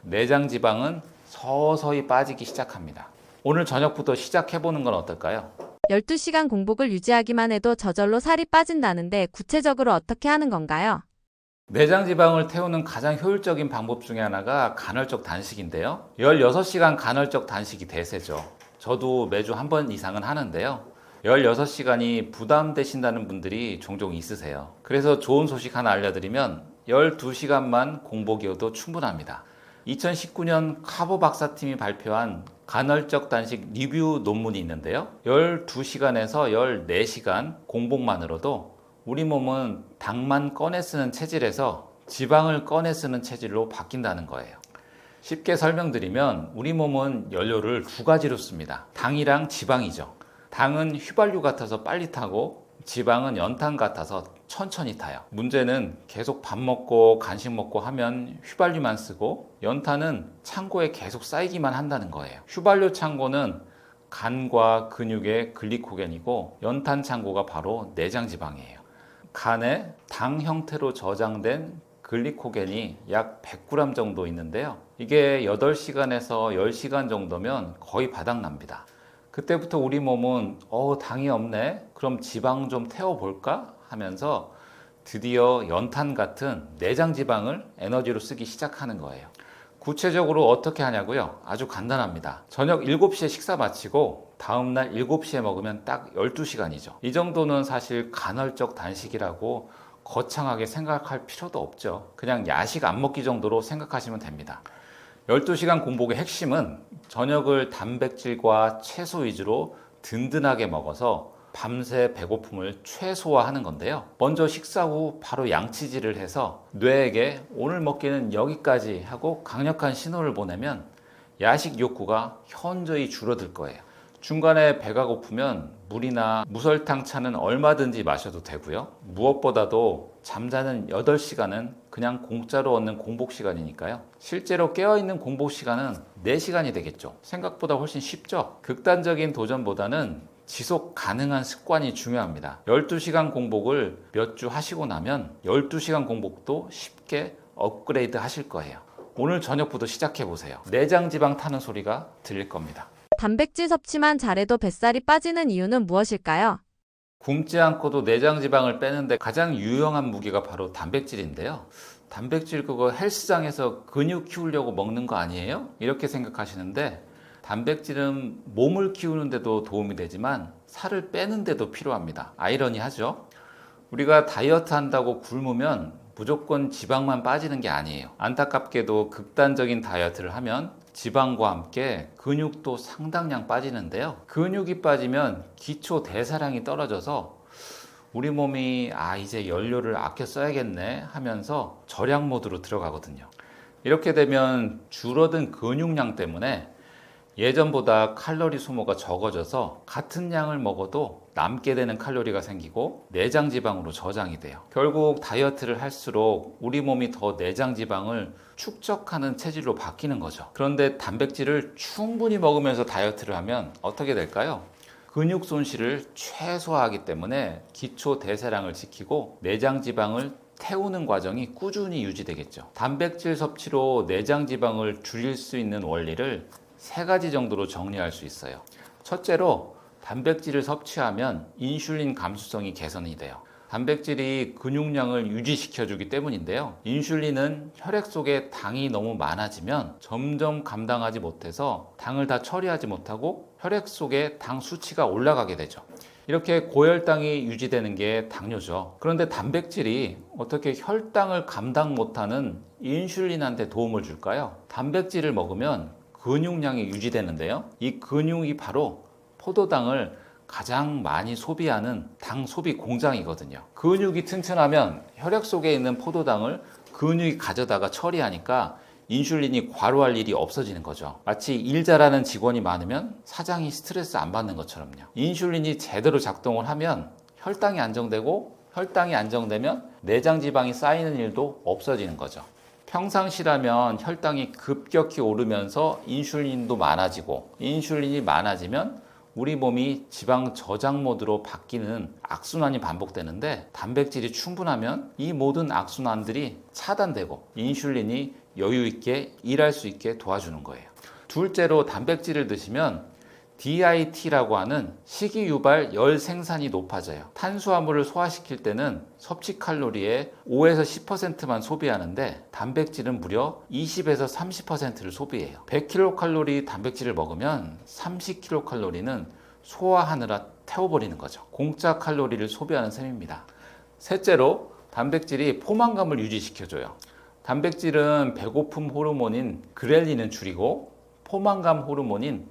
내장 지방은 서서히 빠지기 시작합니다. 오늘 저녁부터 시작해보는 건 어떨까요? 12시간 공복을 유지하기만 해도 저절로 살이 빠진다는데 구체적으로 어떻게 하는 건가요? 내장 지방을 태우는 가장 효율적인 방법 중에 하나가 간헐적 단식인데요. 16시간 간헐적 단식이 대세죠. 저도 매주 한 번 이상은 하는데요. 16시간이 부담되신다는 분들이 종종 있으세요. 그래서 좋은 소식 하나 알려드리면 12시간만 공복이어도 충분합니다. 2019년 카보 박사팀이 발표한 간헐적 단식 리뷰 논문이 있는데요. 12시간에서 14시간 공복만으로도 우리 몸은 당만 꺼내 쓰는 체질에서 지방을 꺼내 쓰는 체질로 바뀐다는 거예요. 쉽게 설명드리면 우리 몸은 연료를 두 가지로 씁니다. 당이랑 지방이죠. 당은 휘발유 같아서 빨리 타고 지방은 연탄 같아서 천천히 타요. 문제는 계속 밥 먹고 간식 먹고 하면 휘발유만 쓰고 연탄은 창고에 계속 쌓이기만 한다는 거예요. 휘발유 창고는 간과 근육의 글리코겐이고 연탄 창고가 바로 내장 지방이에요. 간에 당 형태로 저장된 글리코겐이 약 100g 정도 있는데요. 이게 8시간에서 10시간 정도면 거의 바닥납니다. 그때부터 우리 몸은 당이 없네? 그럼 지방 좀 태워볼까? 하면서 드디어 연탄 같은 내장 지방을 에너지로 쓰기 시작하는 거예요. 구체적으로 어떻게 하냐고요? 아주 간단합니다. 저녁 7시에 식사 마치고 다음날 7시에 먹으면 딱 12시간이죠. 이 정도는 사실 간헐적 단식이라고 거창하게 생각할 필요도 없죠. 그냥 야식 안 먹기 정도로 생각하시면 됩니다. 12시간 공복의 핵심은 저녁을 단백질과 채소 위주로 든든하게 먹어서 밤새 배고픔을 최소화하는 건데요. 먼저 식사 후 바로 양치질을 해서 뇌에게 오늘 먹기는 여기까지 하고 강력한 신호를 보내면 야식 욕구가 현저히 줄어들 거예요. 중간에 배가 고프면 물이나 무설탕 차는 얼마든지 마셔도 되고요. 무엇보다도 잠자는 8시간은 그냥 공짜로 얻는 공복 시간이니까요. 실제로 깨어있는 공복 시간은 4시간이 되겠죠. 생각보다 훨씬 쉽죠. 극단적인 도전보다는 지속 가능한 습관이 중요합니다. 12시간 공복을 몇 주 하시고 나면 12시간 공복도 쉽게 업그레이드 하실 거예요. 오늘 저녁부터 시작해 보세요. 내장 지방 타는 소리가 들릴 겁니다. 단백질 섭취만 잘해도 뱃살이 빠지는 이유는 무엇일까요? 굶지 않고도 내장 지방을 빼는데 가장 유용한 무기가 바로 단백질인데요. 단백질 그거 헬스장에서 근육 키우려고 먹는 거 아니에요? 이렇게 생각하시는데 단백질은 몸을 키우는데도 도움이 되지만 살을 빼는데도 필요합니다. 아이러니하죠? 우리가 다이어트 한다고 굶으면 무조건 지방만 빠지는 게 아니에요. 안타깝게도 극단적인 다이어트를 하면 지방과 함께 근육도 상당량 빠지는데요. 근육이 빠지면 기초 대사량이 떨어져서 우리 몸이 이제 연료를 아껴 써야겠네 하면서 절약 모드로 들어가거든요. 이렇게 되면 줄어든 근육량 때문에 예전보다 칼로리 소모가 적어져서 같은 양을 먹어도 남게 되는 칼로리가 생기고 내장 지방으로 저장이 돼요. 결국 다이어트를 할수록 우리 몸이 더 내장 지방을 축적하는 체질로 바뀌는 거죠. 그런데 단백질을 충분히 먹으면서 다이어트를 하면 어떻게 될까요? 근육 손실을 최소화하기 때문에 기초 대사량을 지키고 내장 지방을 태우는 과정이 꾸준히 유지되겠죠. 단백질 섭취로 내장 지방을 줄일 수 있는 원리를 3가지 정도로 정리할 수 있어요. 첫째로 단백질을 섭취하면 인슐린 감수성이 개선이 돼요. 단백질이 근육량을 유지시켜주기 때문인데요. 인슐린은 혈액 속에 당이 너무 많아지면 점점 감당하지 못해서 당을 다 처리하지 못하고 혈액 속에 당 수치가 올라가게 되죠. 이렇게 고혈당이 유지되는 게 당뇨죠. 그런데 단백질이 어떻게 혈당을 감당 못하는 인슐린한테 도움을 줄까요? 단백질을 먹으면 근육량이 유지되는데요. 이 근육이 바로 포도당을 가장 많이 소비하는 당 소비 공장이거든요. 근육이 튼튼하면 혈액 속에 있는 포도당을 근육이 가져다가 처리하니까 인슐린이 과로할 일이 없어지는 거죠. 마치 일 잘하는 직원이 많으면 사장이 스트레스 안 받는 것처럼요. 인슐린이 제대로 작동을 하면 혈당이 안정되고 혈당이 안정되면 내장 지방이 쌓이는 일도 없어지는 거죠. 평상시라면 혈당이 급격히 오르면서 인슐린도 많아지고 인슐린이 많아지면 우리 몸이 지방 저장 모드로 바뀌는 악순환이 반복되는데 단백질이 충분하면 이 모든 악순환들이 차단되고 인슐린이 여유 있게 일할 수 있게 도와주는 거예요. 둘째로 단백질을 드시면 DIT라고 하는 식이유발 열 생산이 높아져요. 탄수화물을 소화시킬 때는 섭취 칼로리의 5에서 10%만 소비하는데 단백질은 무려 20에서 30%를 소비해요. 100kcal 단백질을 먹으면 30kcal는 소화하느라 태워버리는 거죠. 공짜 칼로리를 소비하는 셈입니다. 셋째로 단백질이 포만감을 유지시켜줘요. 단백질은 배고픔 호르몬인 그렐린을 줄이고 포만감 호르몬인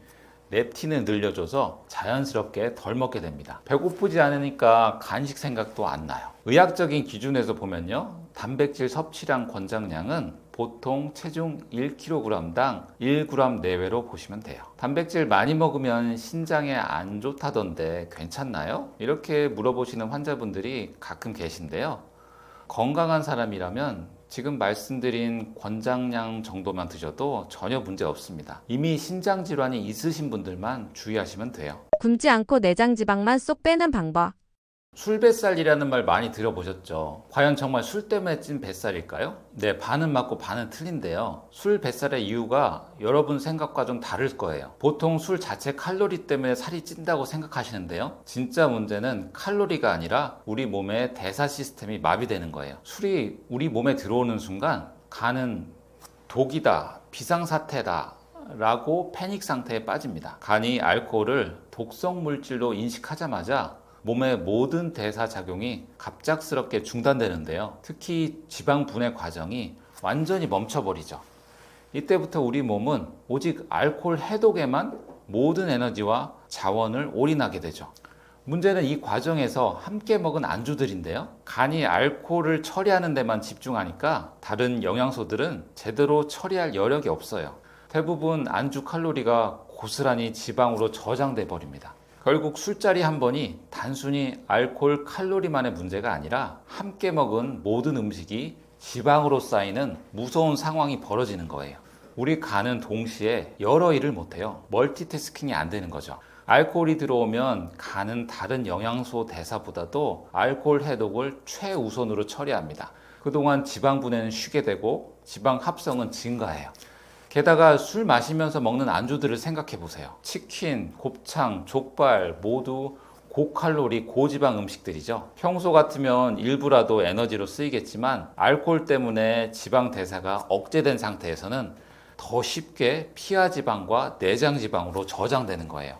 렙틴을 늘려줘서 자연스럽게 덜 먹게 됩니다. 배고프지 않으니까 간식 생각도 안 나요. 의학적인 기준에서 보면요, 단백질 섭취량 권장량은 보통 체중 1kg당 1g 내외로 보시면 돼요. 단백질 많이 먹으면 신장에 안 좋다던데 괜찮나요? 이렇게 물어보시는 환자분들이 가끔 계신데요. 건강한 사람이라면 지금 말씀드린 권장량 정도만 드셔도 전혀 문제 없습니다. 이미 신장 질환이 있으신 분들만 주의하시면 돼요. 굶지 않고 내장 지방만 쏙 빼는 방법. 술 뱃살이라는 말 많이 들어보셨죠? 과연 정말 술 때문에 찐 뱃살일까요? 네, 반은 맞고 반은 틀린데요. 술 뱃살의 이유가 여러분 생각과 좀 다를 거예요. 보통 술 자체 칼로리 때문에 살이 찐다고 생각하시는데요. 진짜 문제는 칼로리가 아니라 우리 몸의 대사 시스템이 마비되는 거예요. 술이 우리 몸에 들어오는 순간 간은 독이다, 비상사태다 라고 패닉 상태에 빠집니다. 간이 알코올을 독성 물질로 인식하자마자 몸의 모든 대사 작용이 갑작스럽게 중단되는데요. 특히 지방 분해 과정이 완전히 멈춰버리죠. 이때부터 우리 몸은 오직 알코올 해독에만 모든 에너지와 자원을 올인하게 되죠. 문제는 이 과정에서 함께 먹은 안주들인데요. 간이 알코올을 처리하는 데만 집중하니까 다른 영양소들은 제대로 처리할 여력이 없어요. 대부분 안주 칼로리가 고스란히 지방으로 저장돼 버립니다. 결국 술자리 한 번이 단순히 알코올 칼로리만의 문제가 아니라 함께 먹은 모든 음식이 지방으로 쌓이는 무서운 상황이 벌어지는 거예요. 우리 간은 동시에 여러 일을 못해요. 멀티태스킹이 안 되는 거죠. 알코올이 들어오면 간은 다른 영양소 대사보다도 알코올 해독을 최우선으로 처리합니다. 그동안 지방 분해는 쉬게 되고 지방 합성은 증가해요. 게다가 술 마시면서 먹는 안주들을 생각해 보세요. 치킨, 곱창, 족발 모두 고칼로리, 고지방 음식들이죠. 평소 같으면 일부라도 에너지로 쓰이겠지만 알코올 때문에 지방 대사가 억제된 상태에서는 더 쉽게 피하 지방과 내장 지방으로 저장되는 거예요.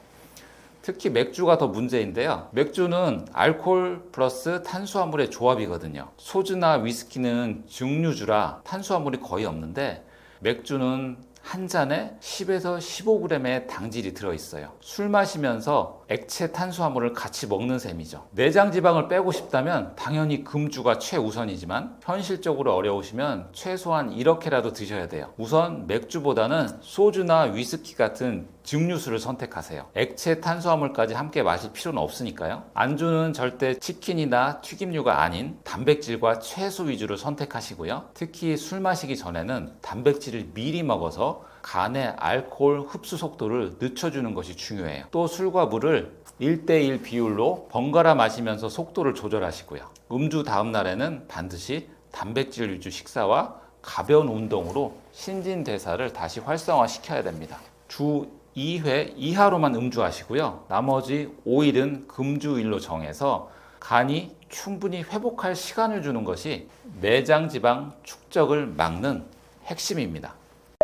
특히 맥주가 더 문제인데요. 맥주는 알코올 플러스 탄수화물의 조합이거든요. 소주나 위스키는 증류주라 탄수화물이 거의 없는데 맥주는 한 잔에 10에서 15g의 당질이 들어있어요. 술 마시면서 액체 탄수화물을 같이 먹는 셈이죠. 내장 지방을 빼고 싶다면 당연히 금주가 최우선이지만 현실적으로 어려우시면 최소한 이렇게라도 드셔야 돼요. 우선 맥주보다는 소주나 위스키 같은 증류수를 선택하세요. 액체 탄수화물까지 함께 마실 필요는 없으니까요. 안주는 절대 치킨이나 튀김류가 아닌 단백질과 채소 위주로 선택하시고요. 특히 술 마시기 전에는 단백질을 미리 먹어서 간의 알코올 흡수 속도를 늦춰주는 것이 중요해요. 또 술과 물을 1대1 비율로 번갈아 마시면서 속도를 조절하시고요. 음주 다음 날에는 반드시 단백질 위주 식사와 가벼운 운동으로 신진대사를 다시 활성화시켜야 됩니다. 주 2회 이하로만 음주하시고요. 나머지 5일은 금주일로 정해서 간이 충분히 회복할 시간을 주는 것이 내장 지방 축적을 막는 핵심입니다.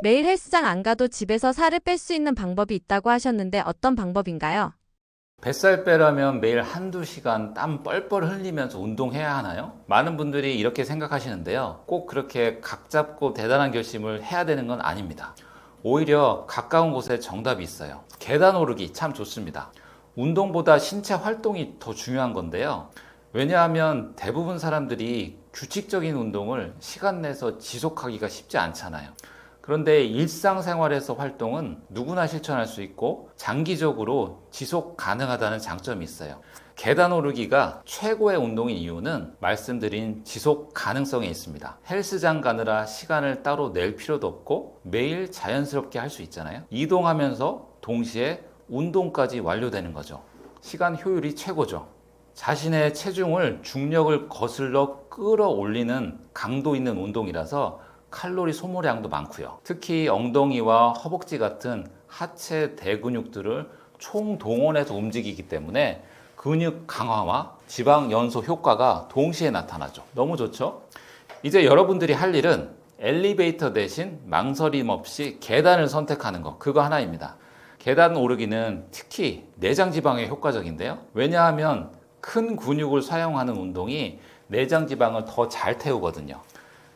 매일 헬스장 안 가도 집에서 살을 뺄 수 있는 방법이 있다고 하셨는데 어떤 방법인가요? 뱃살 빼려면 매일 한두 시간 땀 뻘뻘 흘리면서 운동해야 하나요? 많은 분들이 이렇게 생각하시는데요. 꼭 그렇게 각 잡고 대단한 결심을 해야 되는 건 아닙니다. 오히려 가까운 곳에 정답이 있어요. 계단 오르기 참 좋습니다. 운동보다 신체 활동이 더 중요한 건데요. 왜냐하면 대부분 사람들이 규칙적인 운동을 시간 내서 지속하기가 쉽지 않잖아요. 그런데 일상생활에서 활동은 누구나 실천할 수 있고 장기적으로 지속 가능하다는 장점이 있어요. 계단 오르기가 최고의 운동인 이유는 말씀드린 지속 가능성에 있습니다. 헬스장 가느라 시간을 따로 낼 필요도 없고 매일 자연스럽게 할 수 있잖아요. 이동하면서 동시에 운동까지 완료되는 거죠. 시간 효율이 최고죠. 자신의 체중을 중력을 거슬러 끌어올리는 강도 있는 운동이라서 칼로리 소모량도 많고요. 특히 엉덩이와 허벅지 같은 하체 대근육들을 총동원해서 움직이기 때문에 근육 강화와 지방 연소 효과가 동시에 나타나죠. 너무 좋죠? 이제 여러분들이 할 일은 엘리베이터 대신 망설임 없이 계단을 선택하는 거, 그거 하나입니다. 계단 오르기는 특히 내장 지방에 효과적인데요. 왜냐하면 큰 근육을 사용하는 운동이 내장 지방을 더 잘 태우거든요.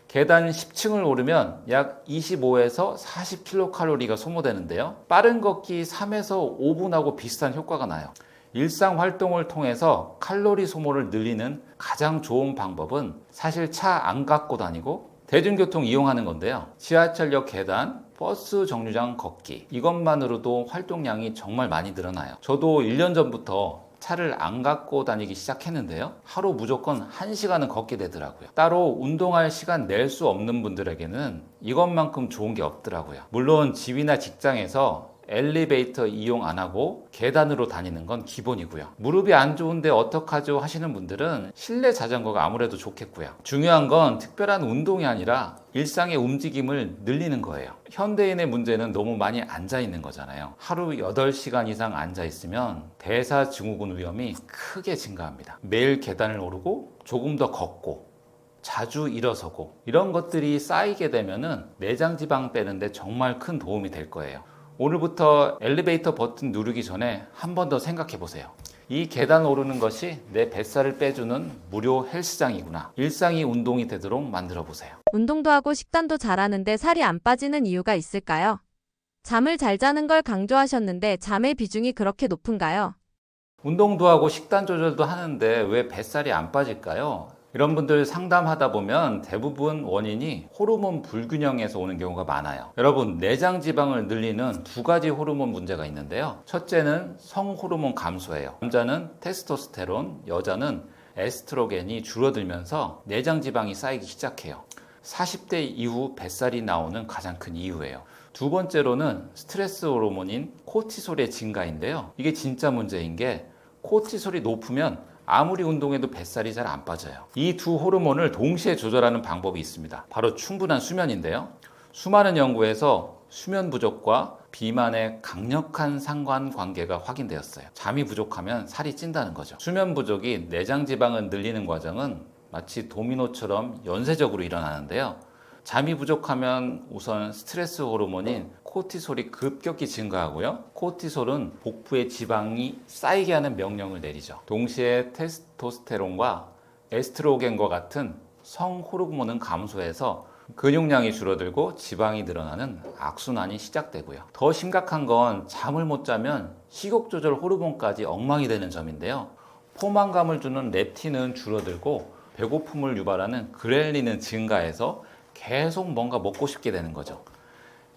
계단 10층을 오르면 약 25에서 40kcal가 소모되는데요. 빠른 걷기 3에서 5분하고 비슷한 효과가 나요. 일상 활동을 통해서 칼로리 소모를 늘리는 가장 좋은 방법은 사실 차 안 갖고 다니고 대중교통 이용하는 건데요. 지하철역 계단, 버스 정류장 걷기, 이것만으로도 활동량이 정말 많이 늘어나요. 저도 1년 전부터 차를 안 갖고 다니기 시작했는데요. 하루 무조건 1시간은 걷게 되더라고요. 따로 운동할 시간 낼 수 없는 분들에게는 이것만큼 좋은 게 없더라고요. 물론 집이나 직장에서 엘리베이터 이용 안 하고 계단으로 다니는 건 기본이고요. 무릎이 안 좋은데 어떡하죠 하시는 분들은 실내 자전거가 아무래도 좋겠고요. 중요한 건 특별한 운동이 아니라 일상의 움직임을 늘리는 거예요. 현대인의 문제는 너무 많이 앉아 있는 거잖아요. 하루 8시간 이상 앉아 있으면 대사증후군 위험이 크게 증가합니다. 매일 계단을 오르고 조금 더 걷고 자주 일어서고 이런 것들이 쌓이게 되면은 내장 지방 빼는데 정말 큰 도움이 될 거예요. 오늘부터 엘리베이터 버튼 누르기 전에 한 번 더 생각해 보세요. 이 계단 오르는 것이 내 뱃살을 빼주는 무료 헬스장이구나. 일상이 운동이 되도록 만들어 보세요. 운동도 하고 식단도 잘하는데 살이 안 빠지는 이유가 있을까요? 잠을 잘 자는 걸 강조하셨는데 잠의 비중이 그렇게 높은가요? 운동도 하고 식단 조절도 하는데 왜 뱃살이 안 빠질까요? 이런 분들 상담하다 보면 대부분 원인이 호르몬 불균형에서 오는 경우가 많아요. 여러분, 내장 지방을 늘리는 2가지 호르몬 문제가 있는데요. 첫째는 성호르몬 감소예요. 남자는 테스토스테론, 여자는 에스트로겐이 줄어들면서 내장 지방이 쌓이기 시작해요. 40대 이후 뱃살이 나오는 가장 큰 이유예요. 두 번째로는 스트레스 호르몬인 코티솔의 증가인데요. 이게 진짜 문제인 게 코티솔이 높으면 아무리 운동해도 뱃살이 잘 안 빠져요. 이 두 호르몬을 동시에 조절하는 방법이 있습니다. 바로 충분한 수면인데요. 수많은 연구에서 수면 부족과 비만의 강력한 상관관계가 확인되었어요. 잠이 부족하면 살이 찐다는 거죠. 수면 부족이 내장 지방을 늘리는 과정은 마치 도미노처럼 연쇄적으로 일어나는데요. 잠이 부족하면 우선 스트레스 호르몬인 코티솔이 급격히 증가하고요. 코티솔은 복부에 지방이 쌓이게 하는 명령을 내리죠. 동시에 테스토스테론과 에스트로겐과 같은 성 호르몬은 감소해서 근육량이 줄어들고 지방이 늘어나는 악순환이 시작되고요. 더 심각한 건 잠을 못 자면 식욕 조절 호르몬까지 엉망이 되는 점인데요. 포만감을 주는 렙틴은 줄어들고 배고픔을 유발하는 그렐린은 증가해서 계속 뭔가 먹고 싶게 되는 거죠.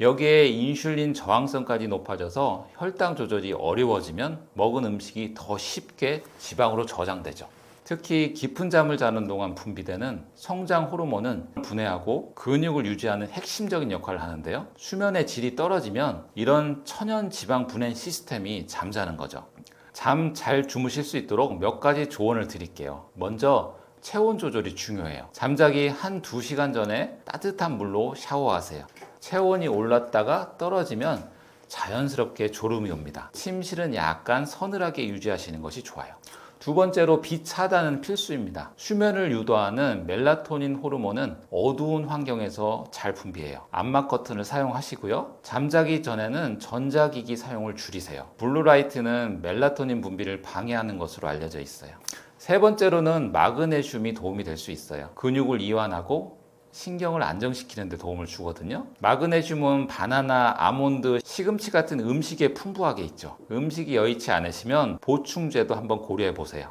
여기에 인슐린 저항성까지 높아져서 혈당 조절이 어려워지면 먹은 음식이 더 쉽게 지방으로 저장되죠. 특히 깊은 잠을 자는 동안 분비되는 성장 호르몬은 분해하고 근육을 유지하는 핵심적인 역할을 하는데요. 수면의 질이 떨어지면 이런 천연 지방 분해 시스템이 잠자는 거죠. 잠 잘 주무실 수 있도록 몇 가지 조언을 드릴게요. 먼저 체온 조절이 중요해요. 잠자기 1-2시간 전에 따뜻한 물로 샤워하세요. 체온이 올랐다가 떨어지면 자연스럽게 졸음이 옵니다. 침실은 약간 서늘하게 유지하시는 것이 좋아요. 두 번째로 빛 차단은 필수입니다. 수면을 유도하는 멜라토닌 호르몬은 어두운 환경에서 잘 분비해요. 암막 커튼을 사용하시고요. 잠자기 전에는 전자기기 사용을 줄이세요. 블루라이트는 멜라토닌 분비를 방해하는 것으로 알려져 있어요. 세 번째로는 마그네슘이 도움이 될 수 있어요. 근육을 이완하고 신경을 안정시키는 데 도움을 주거든요. 마그네슘은 바나나, 아몬드, 시금치 같은 음식에 풍부하게 있죠. 음식이 여의치 않으시면 보충제도 한번 고려해 보세요.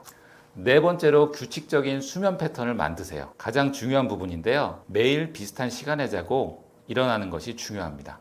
네 번째로 규칙적인 수면 패턴을 만드세요. 가장 중요한 부분인데요. 매일 비슷한 시간에 자고 일어나는 것이 중요합니다.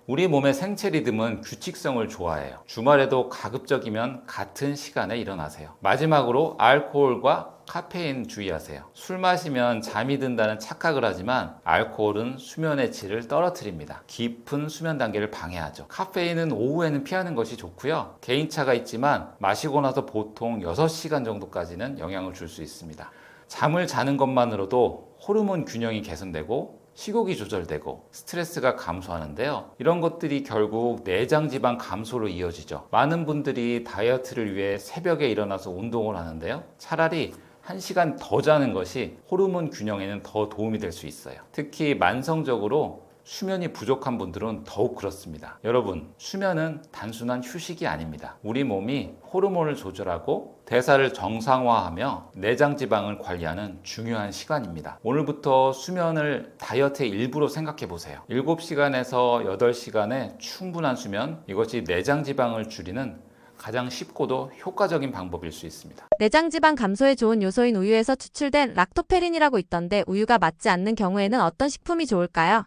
우리 몸의 생체 리듬은 규칙성을 좋아해요. 주말에도 가급적이면 같은 시간에 일어나세요. 마지막으로 알코올과 카페인 주의하세요. 술 마시면 잠이 든다는 착각을 하지만 알코올은 수면의 질을 떨어뜨립니다. 깊은 수면 단계를 방해하죠. 카페인은 오후에는 피하는 것이 좋고요. 개인차가 있지만 마시고 나서 보통 6시간 정도까지는 영향을 줄 수 있습니다. 잠을 자는 것만으로도 호르몬 균형이 개선되고 식욕이 조절되고 스트레스가 감소하는데요. 이런 것들이 결국 내장 지방 감소로 이어지죠. 많은 분들이 다이어트를 위해 새벽에 일어나서 운동을 하는데요. 차라리 1시간 더 자는 것이 호르몬 균형에는 더 도움이 될 수 있어요. 특히 만성적으로 수면이 부족한 분들은 더욱 그렇습니다. 여러분, 수면은 단순한 휴식이 아닙니다. 우리 몸이 호르몬을 조절하고 대사를 정상화하며 내장 지방을 관리하는 중요한 시간입니다. 오늘부터 수면을 다이어트의 일부로 생각해 보세요. 7시간에서 8시간의 충분한 수면, 이것이 내장 지방을 줄이는 가장 쉽고도 효과적인 방법일 수 있습니다. 내장 지방 감소에 좋은 요소인 우유에서 추출된 락토페린이라고 있던데 우유가 맞지 않는 경우에는 어떤 식품이 좋을까요?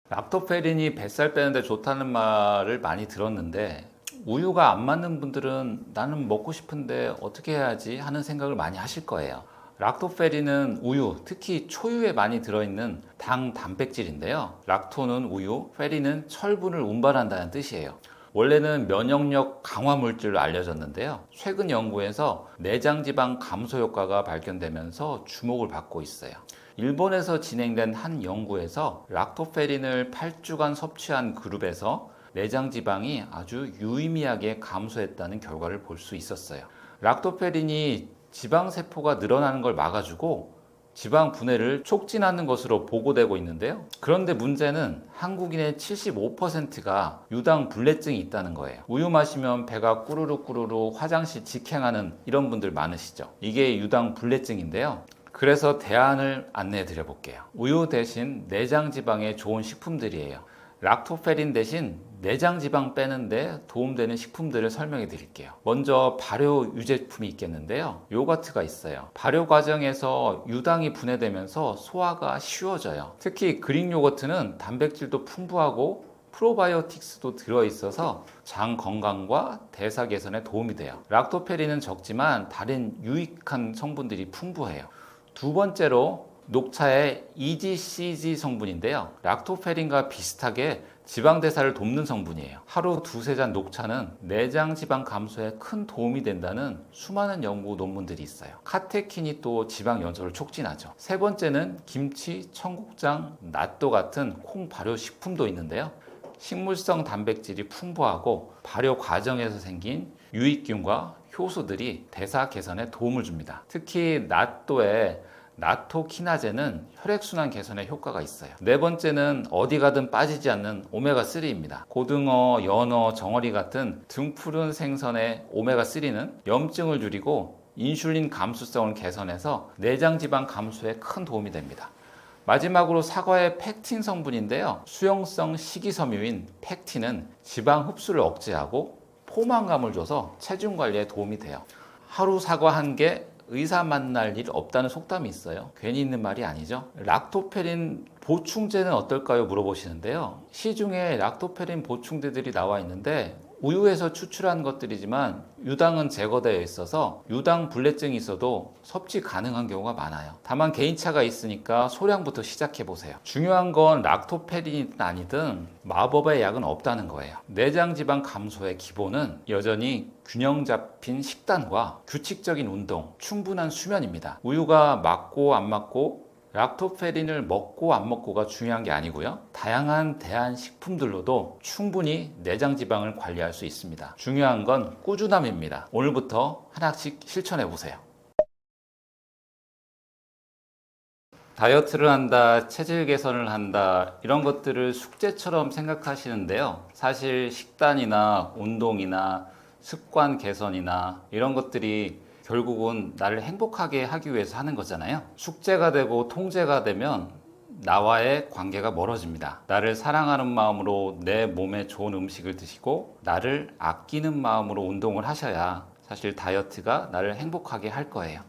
락토페린이 뱃살 빼는데 좋다는 말을 많이 들었는데 우유가 안 맞는 분들은 나는 먹고 싶은데 어떻게 해야지 하는 생각을 많이 하실 거예요. 락토페린은 우유, 특히 초유에 많이 들어있는 단백질인데요. 락토는 우유, 페린은 철분을 운반한다는 뜻이에요. 원래는 면역력 강화 물질로 알려졌는데요. 최근 연구에서 내장 지방 감소 효과가 발견되면서 주목을 받고 있어요. 일본에서 진행된 한 연구에서 락토페린을 8주간 섭취한 그룹에서 내장 지방이 아주 유의미하게 감소했다는 결과를 볼 수 있었어요. 락토페린이 지방 세포가 늘어나는 걸 막아주고 지방 분해를 촉진하는 것으로 보고되고 있는데요. 그런데 문제는 한국인의 75%가 유당 불내증이 있다는 거예요. 우유 마시면 배가 꾸르르 화장실 직행하는 이런 분들 많으시죠. 이게 유당 불내증인데요. 그래서 대안을 안내해 드려 볼게요. 우유 대신 내장 지방에 좋은 식품들이에요. 락토페린 대신 내장 지방 빼는데 도움되는 식품들을 설명해 드릴게요. 먼저 발효 유제품이 있겠는데요. 요거트가 있어요. 발효 과정에서 유당이 분해되면서 소화가 쉬워져요. 특히 그릭 요거트는 단백질도 풍부하고 프로바이오틱스도 들어있어서 장 건강과 대사 개선에 도움이 돼요. 락토페린은 적지만 다른 유익한 성분들이 풍부해요. 두 번째로 녹차의 EGCG 성분인데요. 락토페린과 비슷하게 지방 대사를 돕는 성분이에요. 하루 두세 잔 녹차는 내장 지방 감소에 큰 도움이 된다는 수많은 연구 논문들이 있어요. 카테킨이 또 지방 연소를 촉진하죠. 세 번째는 김치, 청국장, 낫또 같은 콩 발효 식품도 있는데요. 식물성 단백질이 풍부하고 발효 과정에서 생긴 유익균과 효소들이 대사 개선에 도움을 줍니다. 특히 낫또에 나토키나제는 혈액순환 개선에 효과가 있어요. 네 번째는 어디 가든 빠지지 않는 오메가3입니다. 고등어, 연어, 정어리 같은 등푸른 생선의 오메가3는 염증을 줄이고 인슐린 감수성을 개선해서 내장 지방 감소에 큰 도움이 됩니다. 마지막으로 사과의 펙틴 성분인데요. 수용성 식이섬유인 펙틴은 지방 흡수를 억제하고 포만감을 줘서 체중 관리에 도움이 돼요. 하루 사과 한 개, 의사 만날 일 없다는 속담이 있어요. 괜히 있는 말이 아니죠. 락토페린 보충제는 어떨까요? 물어보시는데요. 시중에 락토페린 보충제들이 나와 있는데 우유에서 추출한 것들이지만 유당은 제거되어 있어서 유당 불내증이 있어도 섭취 가능한 경우가 많아요. 다만 개인차가 있으니까 소량부터 시작해 보세요. 중요한 건 락토페린이든 아니든 마법의 약은 없다는 거예요. 내장 지방 감소의 기본은 여전히 균형 잡힌 식단과 규칙적인 운동, 충분한 수면입니다. 우유가 맞고 안 맞고 락토페린을 먹고 안 먹고가 중요한 게 아니고요. 다양한 대한 식품들로도 충분히 내장 지방을 관리할 수 있습니다. 중요한 건 꾸준함입니다. 오늘부터 하나씩 실천해 보세요. 다이어트를 한다, 체질 개선을 한다, 이런 것들을 숙제처럼 생각하시는데요. 사실 식단이나 운동이나 습관 개선이나 이런 것들이 결국은 나를 행복하게 하기 위해서 하는 거잖아요. 숙제가 되고 통제가 되면 나와의 관계가 멀어집니다. 나를 사랑하는 마음으로 내 몸에 좋은 음식을 드시고 나를 아끼는 마음으로 운동을 하셔야 사실 다이어트가 나를 행복하게 할 거예요.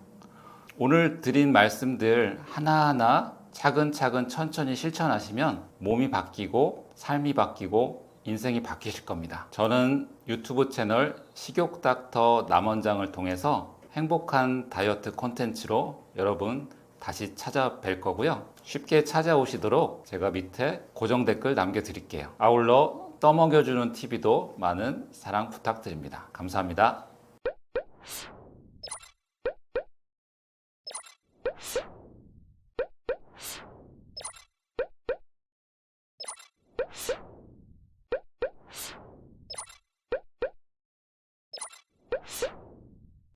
오늘 드린 말씀들 하나하나 차근차근 천천히 실천하시면 몸이 바뀌고 삶이 바뀌고 인생이 바뀌실 겁니다. 저는 유튜브 채널 식욕닥터 남원장을 통해서 행복한 다이어트 콘텐츠로 여러분 다시 찾아뵐 거고요. 쉽게 찾아오시도록 제가 밑에 고정 댓글 남겨드릴게요. 아울러 떠먹여주는 TV도 많은 사랑 부탁드립니다. 감사합니다.